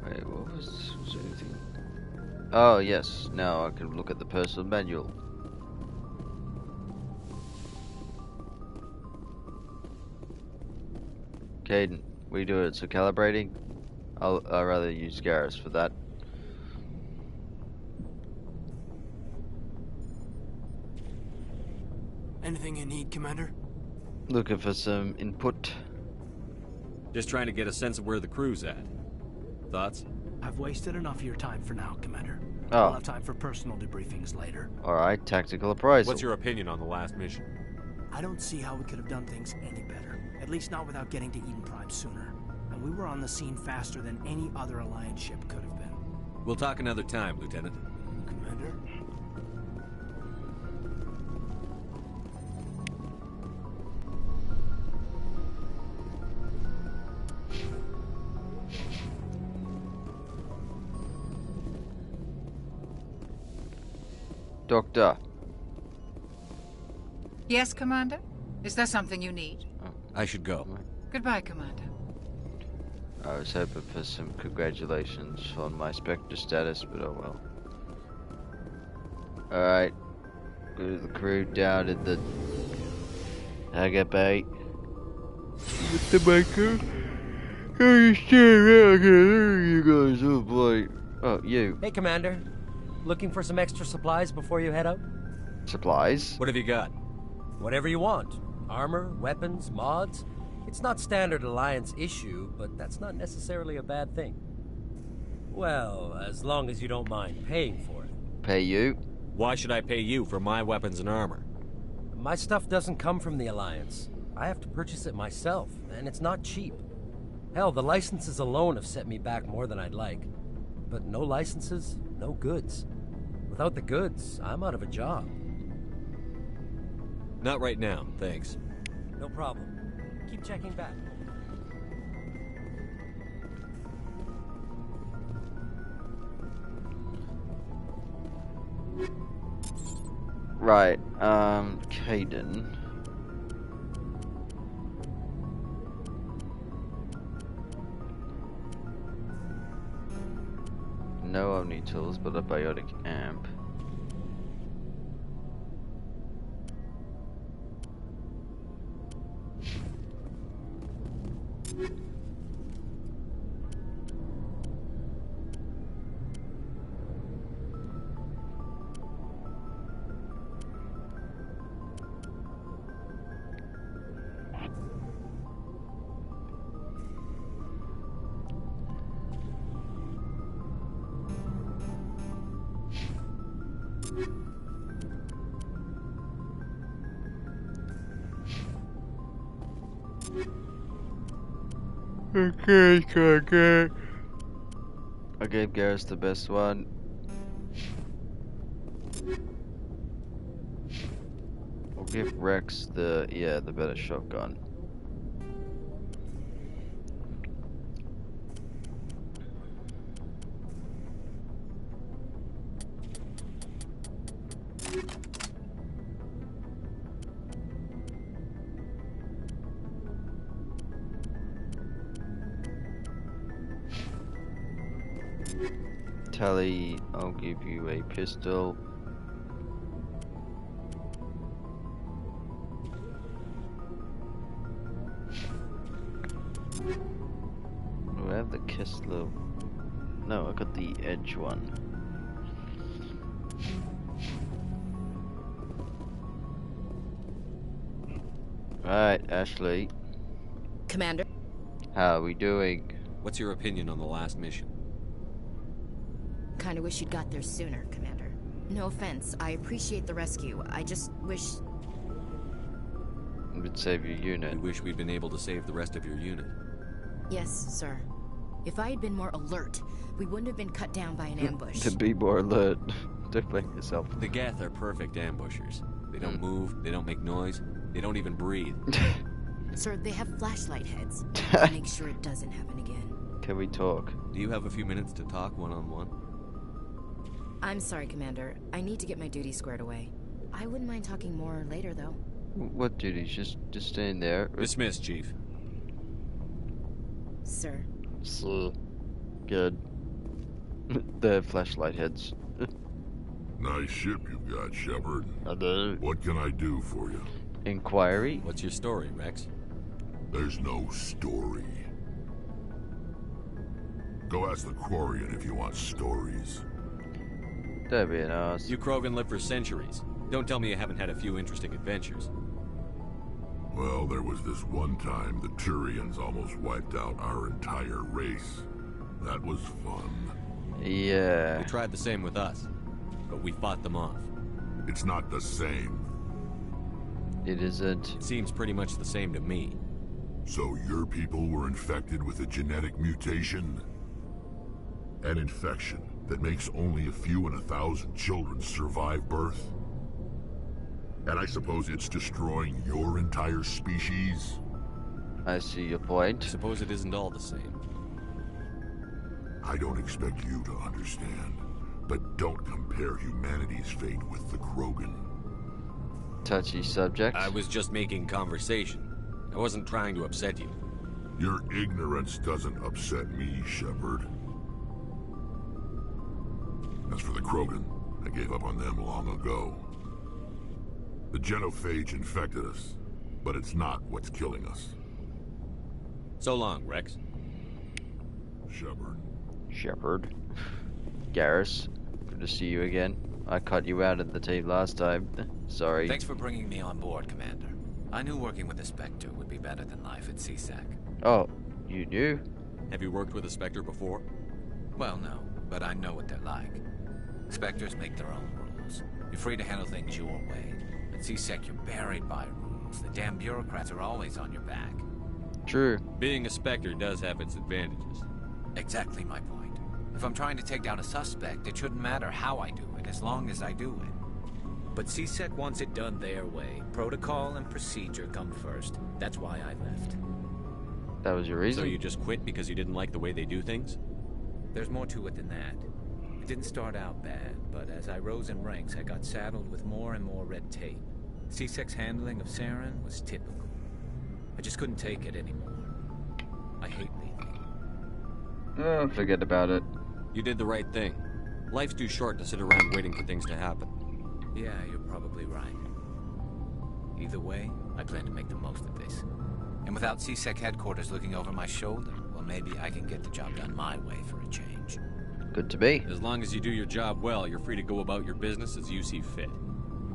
Wait, what was anything? Oh yes, now I can look at the personal manual. Caden, we do it, so calibrating? I'd rather use Garrus for that. Anything you need, Commander? Looking for some input. Just trying to get a sense of where the crew's at. Thoughts? I've wasted enough of your time for now, Commander. Oh. I'll have time for personal debriefings later. Alright, tactical appraisal. What's your opinion on the last mission? I don't see how we could have done things any better. At least not without getting to Eden Prime sooner. And we were on the scene faster than any other Alliance ship could have been. We'll talk another time, Lieutenant. Commander? Doctor. Yes, Commander? Is there something you need? I should go. Goodbye, Commander. I was hoping for some congratulations on my Spectre status, but oh well. Alright. Go to the crew down in the Haga Bay. With the maker. Oh, you stay around here, you guys. Oh boy. Oh, you. Hey, Commander. Looking for some extra supplies before you head out? Supplies? What have you got? Whatever you want. Armor, weapons, mods. It's not standard Alliance issue, but that's not necessarily a bad thing. Well, as long as you don't mind paying for it. Pay you? Why should I pay you for my weapons and armor? My stuff doesn't come from the Alliance. I have to purchase it myself, and it's not cheap. Hell, the licenses alone have set me back more than I'd like. But no licenses, no goods. Without the goods, I'm out of a job. Not right now, thanks. No problem. Keep checking back. Right, Caden. No Omni tools, but a biotic amp. Okay. I gave Garrus the best one. Give Rex the better shotgun. Tally, I'll give you a pistol. Do I have the Kessler? No, I got the Edge one. Right, Ashley. Commander? How are we doing? What's your opinion on the last mission? Kinda wish you'd got there sooner, Commander. No offense, I appreciate the rescue. I just wish... It would save your unit. I wish we'd been able to save the rest of your unit. Yes, sir. If I had been more alert, we wouldn't have been cut down by an ambush. To be more alert. Don't blame yourself. The Geth are perfect ambushers. They don't move, they don't make noise, they don't even breathe. Sir, they have flashlight heads. To make sure it doesn't happen again. Can we talk? Do you have a few minutes to talk one-on-one? I'm sorry, Commander. I need to get my duty squared away. I wouldn't mind talking more later, though. What duties? Just staying there? Dismissed, Chief. Sir. Sir. Good. The flashlight heads. Nice ship you've got, Shepard. I do. What can I do for you? Inquiry? What's your story, Rex? There's no story. Go ask the Quarian if you want stories. That'd be an ass. You Krogan live for centuries. Don't tell me you haven't had a few interesting adventures. Well, there was this one time the Turians almost wiped out our entire race. That was fun. Yeah. They tried the same with us, but we fought them off. It's not the same. It isn't. It seems pretty much the same to me. So your people were infected with a genetic mutation? An infection that makes only a few in 1,000 children survive birth? And I suppose it's destroying your entire species? I see your point. I suppose it isn't all the same. I don't expect you to understand, but don't compare humanity's fate with the Krogan. Touchy subject. I was just making conversation. I wasn't trying to upset you. Your ignorance doesn't upset me, Shepard. As for the Krogan, I gave up on them long ago. The genophage infected us, but it's not what's killing us. So long, Rex. Shepard. Shepard. Garrus, good to see you again. I cut you out of the team last time. Sorry. Thanks for bringing me on board, Commander. I knew working with the Spectre would be better than life at CSAC. Oh, you knew? Have you worked with a Spectre before? Well, no, but I know what they're like. Spectres make their own rules. You're free to handle things your way. At CSEC, you're buried by rules. The damn bureaucrats are always on your back. True. Being a Spectre does have its advantages. Exactly my point. If I'm trying to take down a suspect, it shouldn't matter how I do it, as long as I do it. But CSEC wants it done their way. Protocol and procedure come first. That's why I left. That was your reason? So you just quit because you didn't like the way they do things? There's more to it than that. It didn't start out bad, but as I rose in ranks, I got saddled with more and more red tape. CSEC's handling of Saren was typical. I just couldn't take it anymore. I hate leaving. Forget about it. You did the right thing. Life's too short to sit around waiting for things to happen. Yeah, you're probably right. Either way, I plan to make the most of this. And without CSEC headquarters looking over my shoulder, well, maybe I can get the job done my way for a change. Good to be. As long as you do your job well, you're free to go about your business as you see fit.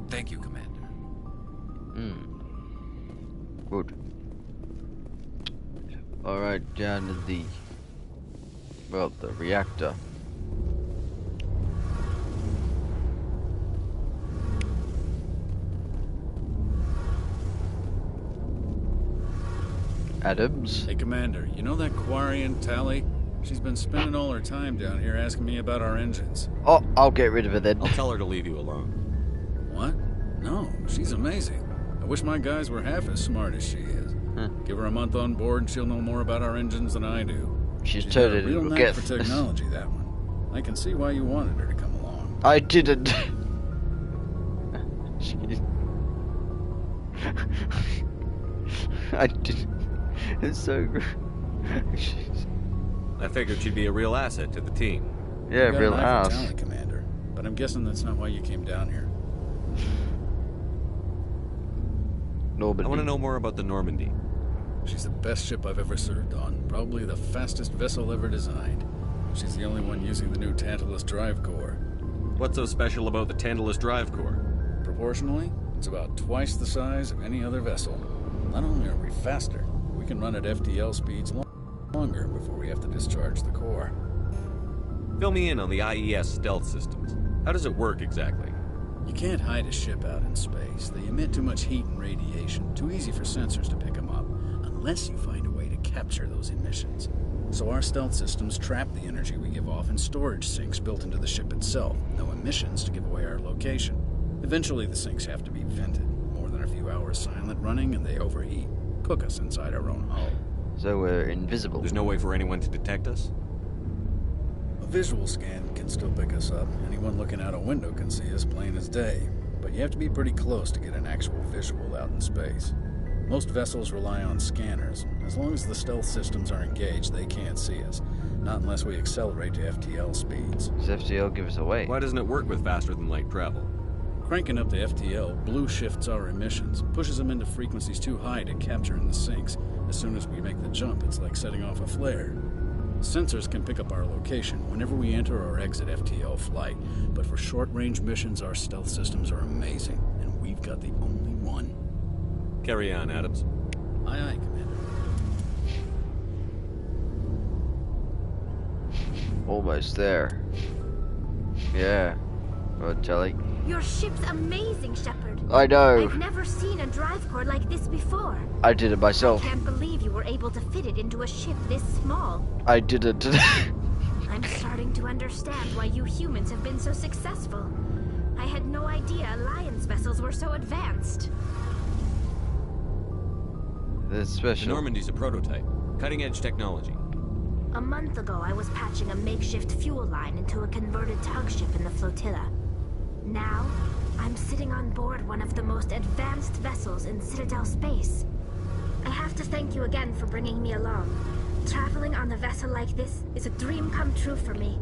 Thank you, Commander. Good. Alright, down to the... well, the reactor. Adams? Hey, Commander, you know that Quarian Tally? She's been spending all her time down here asking me about our engines. Oh, I'll get rid of her then. I'll tell her to leave you alone. What? No, she's amazing. wish my guys were half as smart as she is. Give her a month on board and she'll know more about our engines than I do. She's got totally a real knack get for technology, that one. I can see why you wanted her to come along. I didn't. Jeez. I didn't. It's so good. I figured she'd be a real asset to the team. Yeah, real ass. Talent, Commander. But I'm guessing that's not why you came down here. Normandy. I want to know more about the Normandy. She's the best ship I've ever served on. Probably the fastest vessel ever designed. She's the only one using the new Tantalus drive core. What's so special about the Tantalus drive core? Proportionally, it's about twice the size of any other vessel. Not only are we faster, we can run at FTL speeds longer before we have to discharge the core. Fill me in on the IES stealth systems. How does it work exactly? You can't hide a ship out in space. They emit too much heat and radiation. Too easy for sensors to pick them up, unless you find a way to capture those emissions. So our stealth systems trap the energy we give off in storage sinks built into the ship itself. No emissions to give away our location. Eventually the sinks have to be vented. More than a few hours silent running and they overheat. Cook us inside our own hull. So we're invisible. There's no way for anyone to detect us? A visual scan can still pick us up. Anyone looking out a window can see us plain as day. But you have to be pretty close to get an actual visual out in space. Most vessels rely on scanners. As long as the stealth systems are engaged, they can't see us. Not unless we accelerate to FTL speeds. Does FTL give us away? Why doesn't it work with faster than light travel? Cranking up the FTL blue shifts our emissions, pushes them into frequencies too high to capture in the sinks. As soon as we make the jump, it's like setting off a flare. Sensors can pick up our location whenever we enter or exit FTL flight, but for short-range missions, our stealth systems are amazing, and we've got the only one. Carry on, Adams. Aye, aye, Commander. Almost there. Yeah. Right, Telly. Your ship's amazing, Shepard. I know. I've never seen a drive core like this before. I did it myself. I can't believe you were able to fit it into a ship this small. I did it. I'm starting to understand why you humans have been so successful. I had no idea Alliance vessels were so advanced. That's special. The Normandy's a prototype. Cutting-edge technology. A month ago, I was patching a makeshift fuel line into a converted tug ship in the flotilla. Now, I'm sitting on board one of the most advanced vessels in Citadel space. I have to thank you again for bringing me along. Traveling on a vessel like this is a dream come true for me.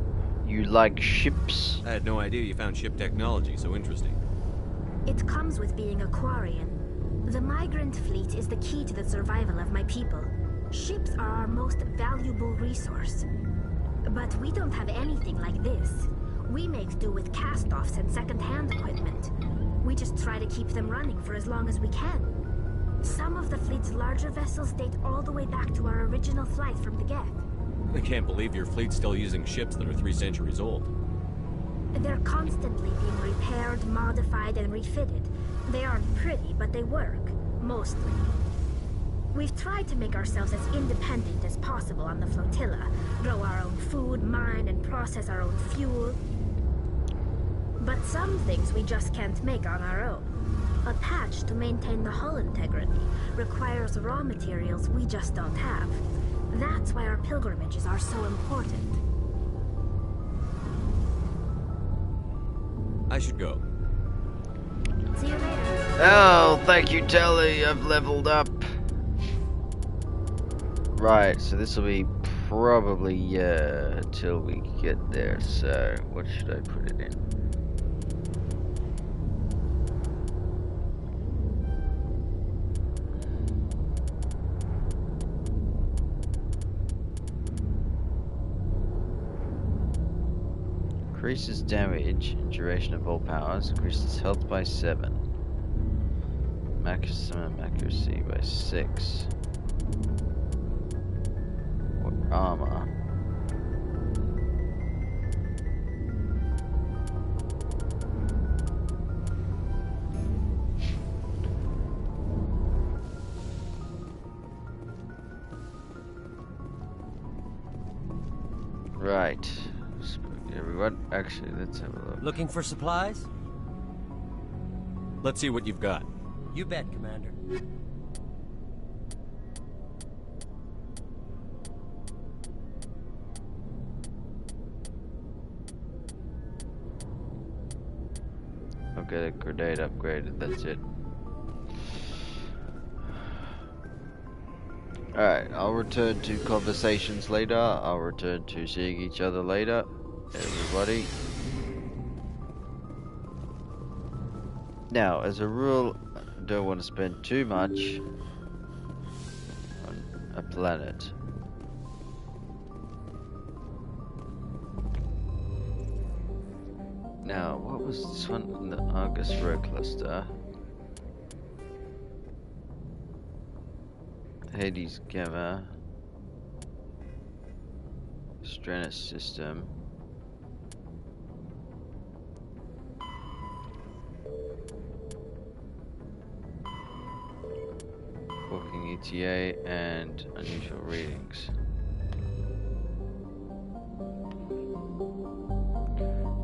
You like ships? I had no idea you found ship technology so interesting. It comes with being a Quarian. The migrant fleet is the key to the survival of my people. Ships are our most valuable resource. But we don't have anything like this. We make do with cast-offs and second-hand equipment. We just try to keep them running for as long as we can. Some of the fleet's larger vessels date all the way back to our original flight from the Geth. I can't believe your fleet's still using ships that are 3 centuries old. They're constantly being repaired, modified, and refitted. They aren't pretty, but they work. Mostly. We've tried to make ourselves as independent as possible on the flotilla. Grow our own food, mine, and process our own fuel. But some things we just can't make on our own. A patch to maintain the hull integrity requires raw materials we just don't have. That's why our pilgrimages are so important. I should go. See you later. Oh, thank you, Telly. I've leveled up. Right, so this will be probably till we get there. So, what should I put it in? Increases damage and duration of all powers. Increases health by 7. Maximum accuracy by 6. Or armor. Right. Everyone, actually, let's have a look. Looking for supplies? Let's see what you've got. You bet, Commander. I'll get a grenade upgraded, that's it. Alright, I'll return to conversations later. I'll return to seeing each other later. Everybody. Now, as a rule, I don't want to spend too much on a planet. Now, what was this one in the Argus Row cluster? Hades Gamma, Stranus system. Walking ETA and unusual readings.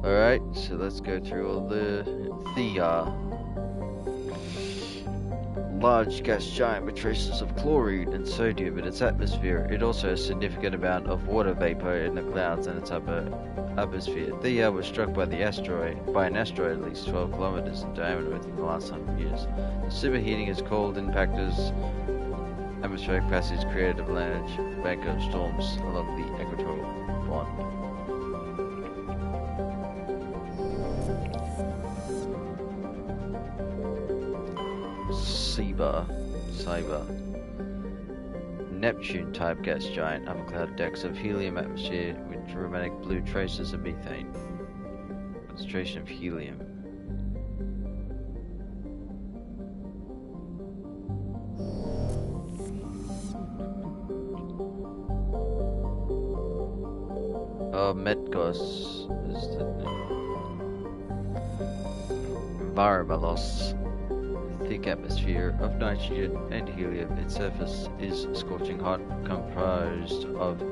Alright, so let's go through all the large gas giant with traces of chlorine and sodium in its atmosphere. It also has a significant amount of water vapor in the clouds and its upper atmosphere. Thea was struck by an asteroid at least 12 kilometers in diameter within the last 100 years. The superheating has cold impactors. Atmospheric passage created a large bank of storms along the equatorial bond. Cyber. Neptune-type gas giant, upper cloud decks of helium atmosphere with dramatic blue traces of methane. Concentration of helium. Metgos is the Varavalos. Thick atmosphere of nitrogen and helium. Its surface is scorching hot, composed of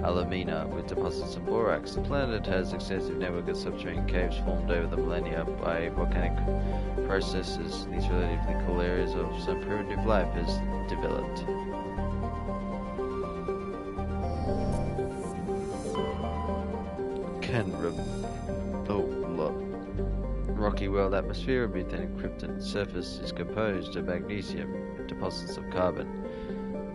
alumina with deposits of borax. The planet has extensive network of subterranean caves formed over the millennia by volcanic processes. These relatively cool areas of some primitive life has developed. Rocky world atmosphere of methane krypton. Surface is composed of magnesium, deposits of carbon.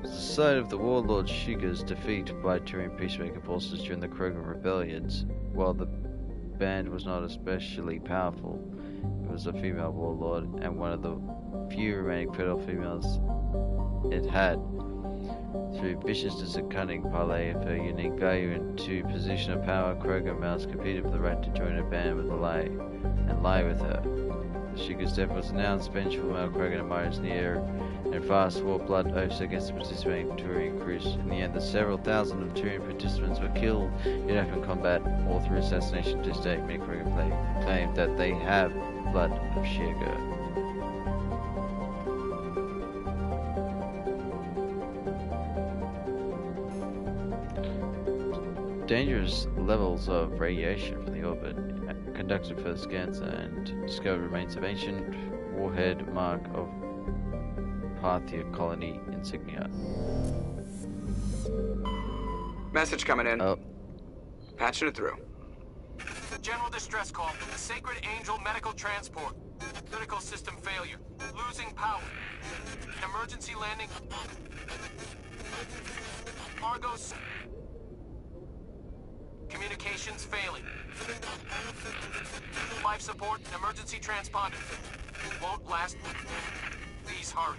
It's the site of the warlord Shiga's defeat by Turian peacemaker forces during the Krogan rebellions. While the band was not especially powerful, it was a female warlord and one of the few remaining fertile females it had. Through viciousness and cunning, parlay of her unique value into position of power, Krogan males competed for the right to join a band with lie with her. Shiga's death was announced, vengeful male Krogan admirers in the air, and fast swore blood oaths against the participating Turian crews. In the end, the several thousand of Turian participants were killed in open combat or through assassination. To this day, many Krogan claim that they have blood of Shiga. Dangerous levels of radiation from the orbit. Conducted further scans and discovered remains of ancient warhead mark of Parthia colony insignia. Message coming in. Oh. Patching it through. General distress call. The Sacred Angel medical transport. Critical system failure. Losing power. Emergency landing. Argos. Communications failing. Life support and emergency transponder. Won't last. Please hurry.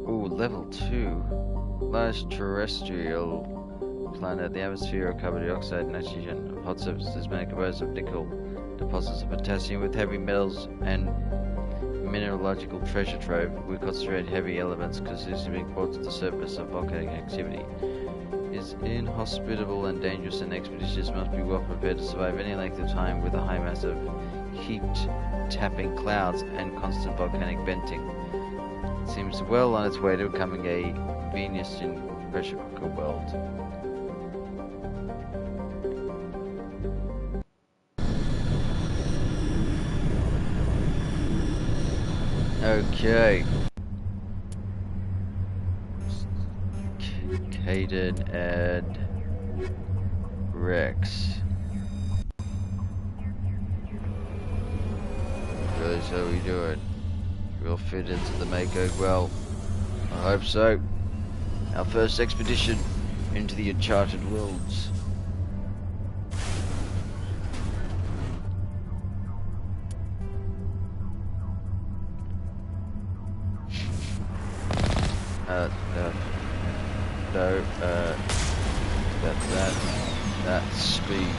Ooh, level 2. Large terrestrial planet. The atmosphere of carbon dioxide, nitrogen, of hot surfaces mainly composed of nickel, deposits of potassium with heavy metals, and mineralogical treasure trove with concentrated heavy elements consistently being brought to the surface of volcanic activity. Is inhospitable and dangerous, and expeditions must be well prepared to survive any length of time with a high mass of heat-tapping clouds and constant volcanic venting. It seems well on its way to becoming a Venusian pressure cooker world. Okay. Caden and Rex. Really, so we doing? We'll fit into the Metgos well. I hope so. Our first expedition into the Uncharted worlds. That's speed.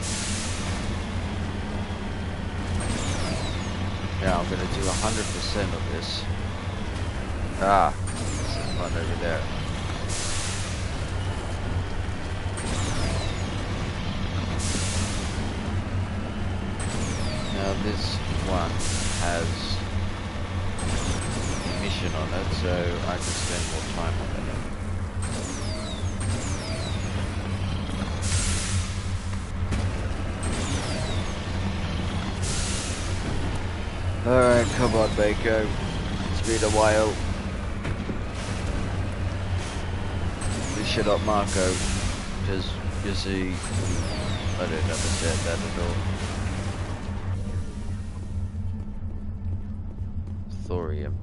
Now I'm gonna do 100% of this. Ah, this is one over there. Now this one has a mission on it, so I can spend more time on it. Alright, come on, Mako. It's been a while. We shut up Marco, because you see, I don't understand that at all. Thorium.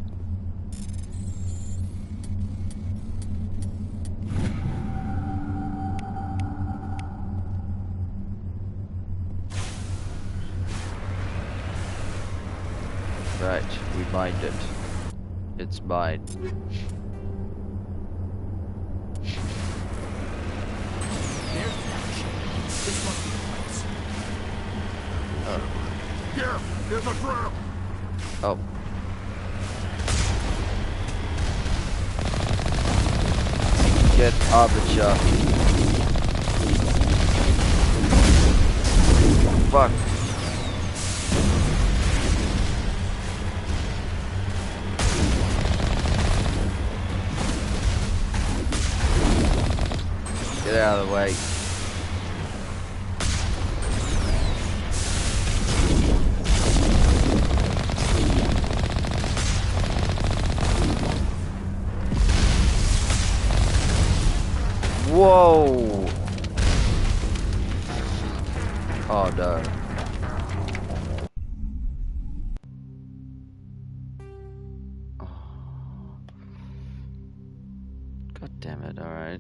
Right, we mined it. It's mine. Here, there's a trap. Oh. Get Arbiter. Fuck. Get out of the way. Whoa! Oh no. God damn it, alright.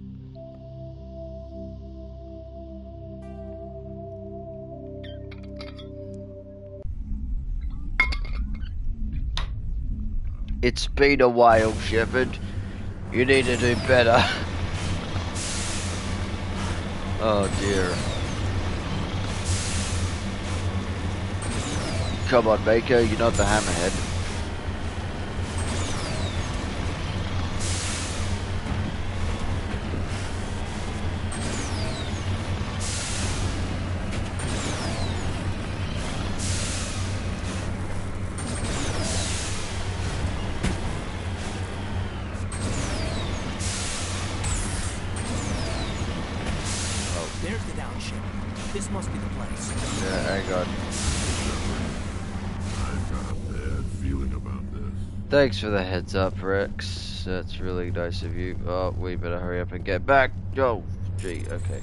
It's been a while, Shepard. You need to do better. Oh dear. Come on, Mako, you're not the hammerhead. There's the down ship. This must be the place. Yeah, hang on. I've got a bad feeling about this. Thanks for the heads up, Rex. That's really nice of you. Oh, we better hurry up and get back. Oh, gee, okay.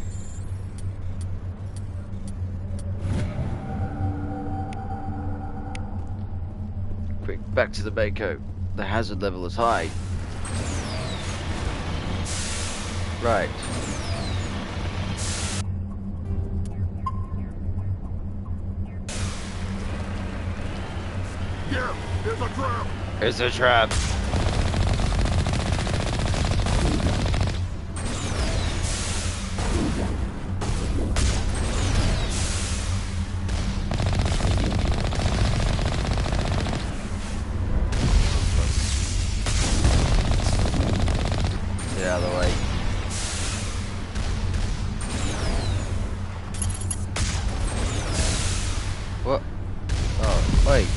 Quick, back to the Mako. The hazard level is high. Right. Yeah, there's a trap. It's a trap. Get out of the way. What? Oh, wait.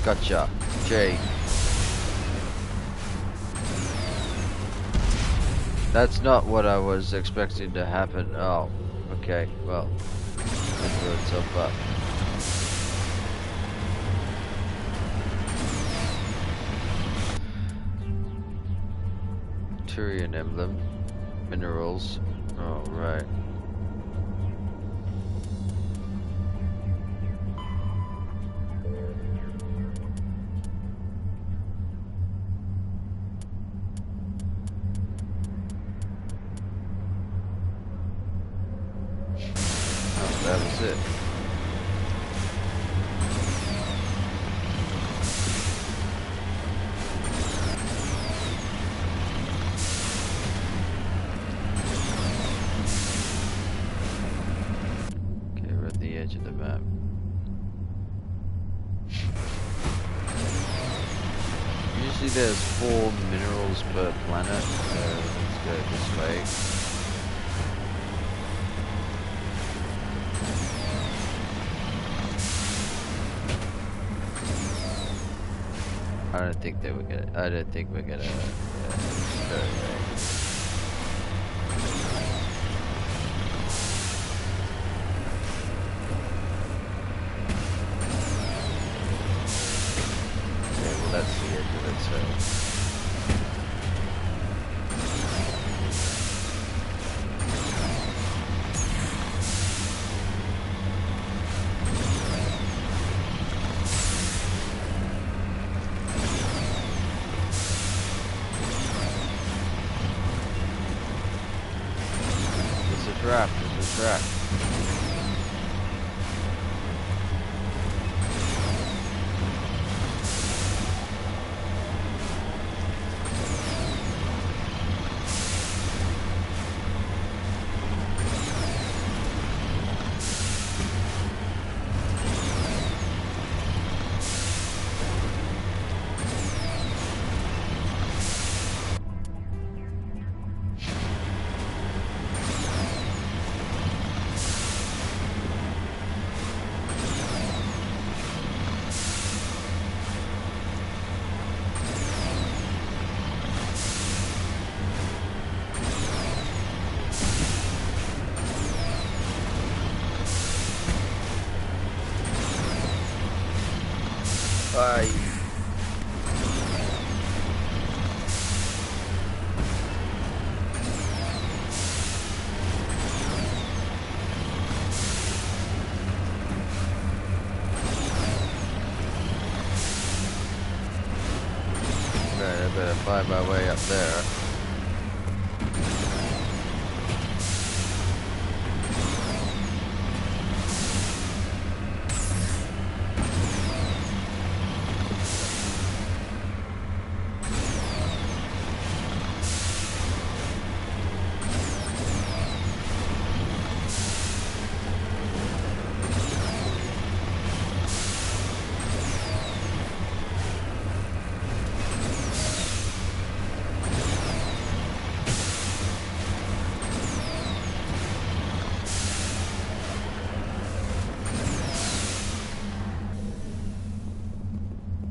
Gotcha. Jay. That's not what I was expecting to happen. Oh, okay, well, it blew itself up. Turian emblem, minerals. Oh, right. That was it. Okay, we're at the edge of the map. Usually there's 4 minerals per planet, so let's go this way. I don't think we're gonna go right. Okay, well that's the edge of it, so. Trap, there's a trap. Bye. Right, I better find my way up there.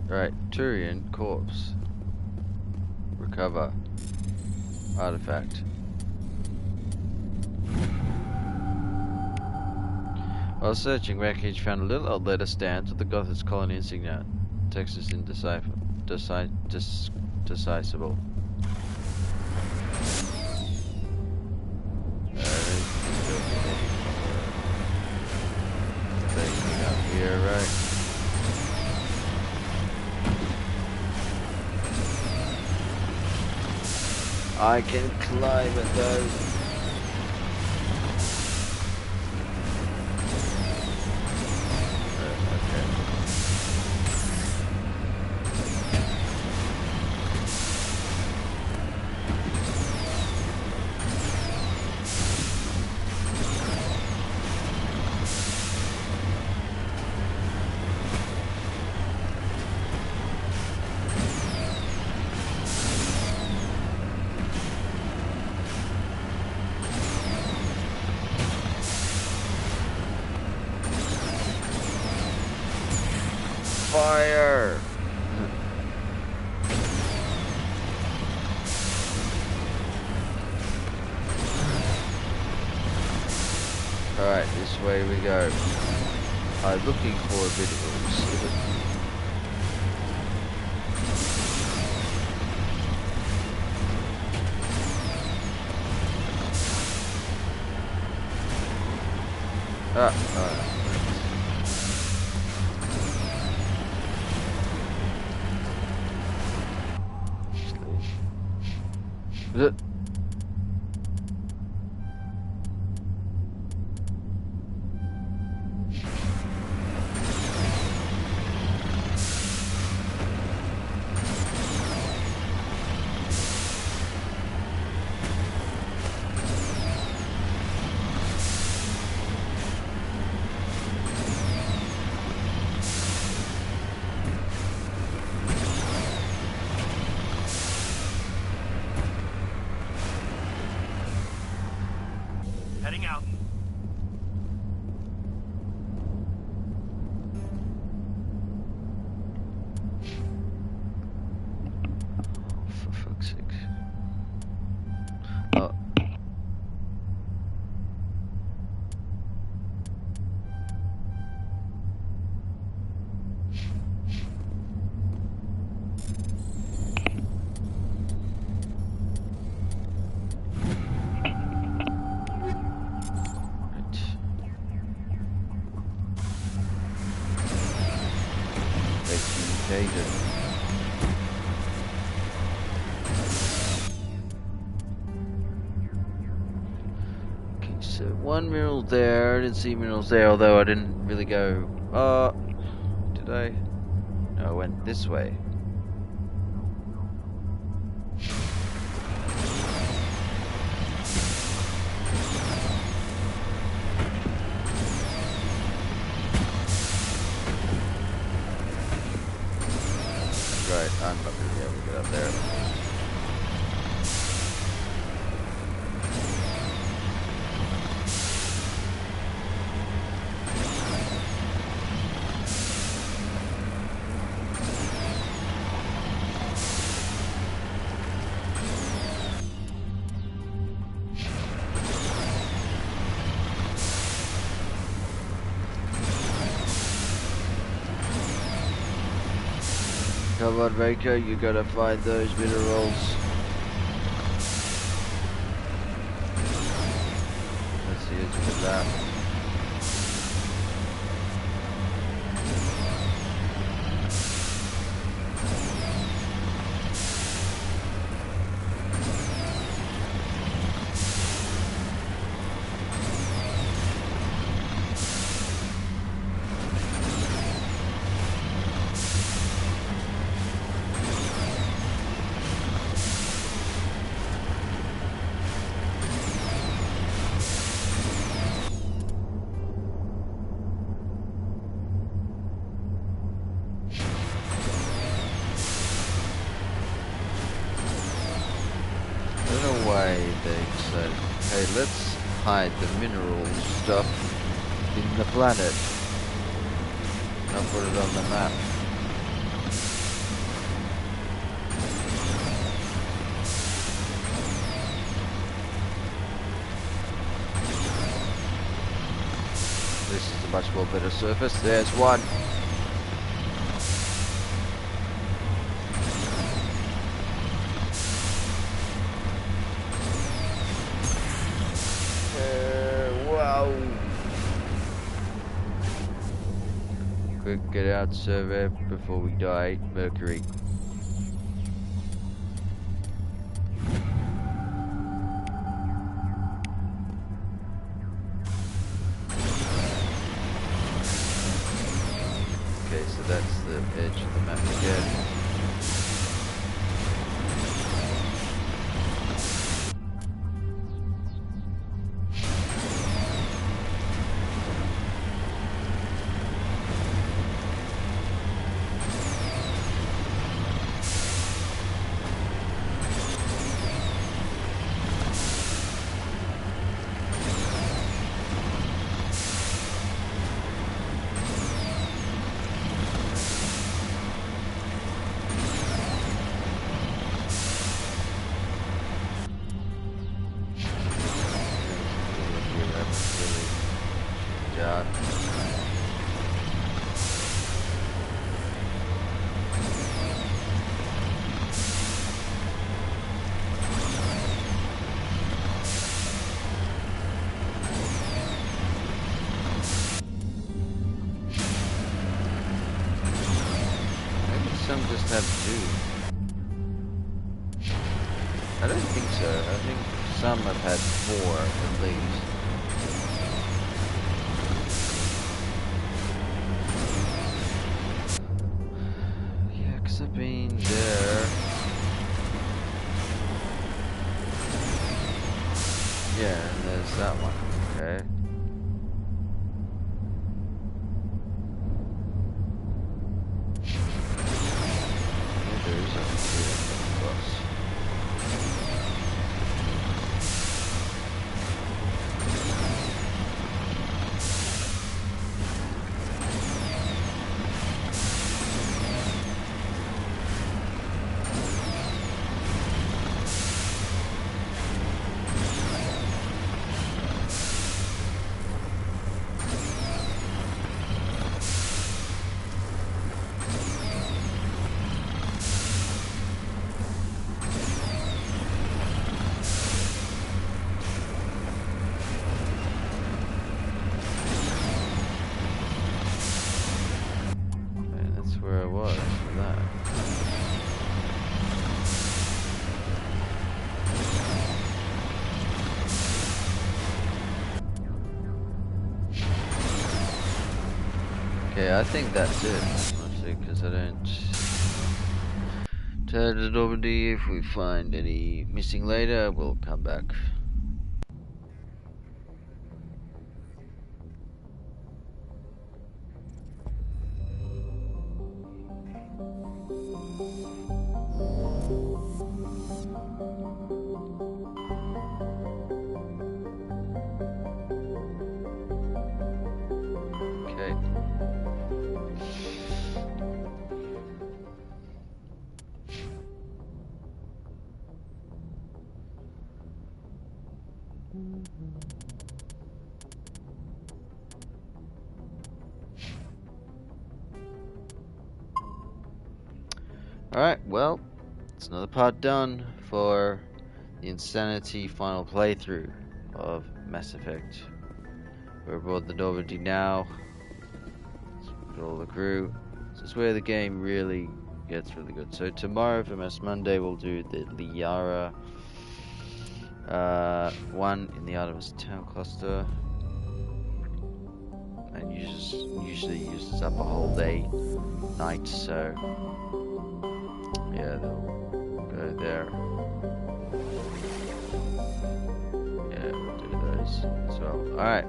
Right, Turian corpse. Recover. Artifact. While searching, wreckage found a little old letter stands with the Gothard's colony insignia. Text is indecipherable. Anything up here, right? I can climb it though. Fire! This way we go. I'm looking for minerals. Alright. Heading out. For fuck's sake. Oh. Okay, so one mineral there. I didn't see minerals there, although I didn't really go. Did I? No, I went this way. Right, I'm not gonna be able to get up there. Come on, Mako, you gotta find those minerals. Let's see, let's put that. They said, hey, let's hide the mineral stuff in the planet. And I'll put it on the map. This is a much more better surface. There's one. Quick, get out, survey before we die. Mercury. Okay, so that's the edge of the map again. I don't think so. I think some have had 4 at least. Yeah, because I've been there. Yeah, and there's that one. Okay. There is a computer bus. Where I was for that. Okay, I think that's it, honestly, because I don't turn to Normandy. If we find any missing later, we'll come back. Alright, well, it's another part done for the Insanity final playthrough of Mass Effect. We're aboard the Normandy now. With all the crew. This is where the game really gets really good. So tomorrow for Mass Monday we'll do the Liara one in the Artemis Town Cluster. And usually uses up a whole day, night, so yeah, they'll go there. Yeah, we'll do those as well. Alright.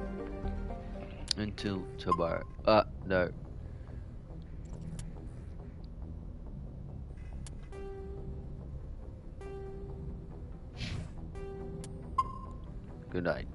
Until tomorrow. No. Good night.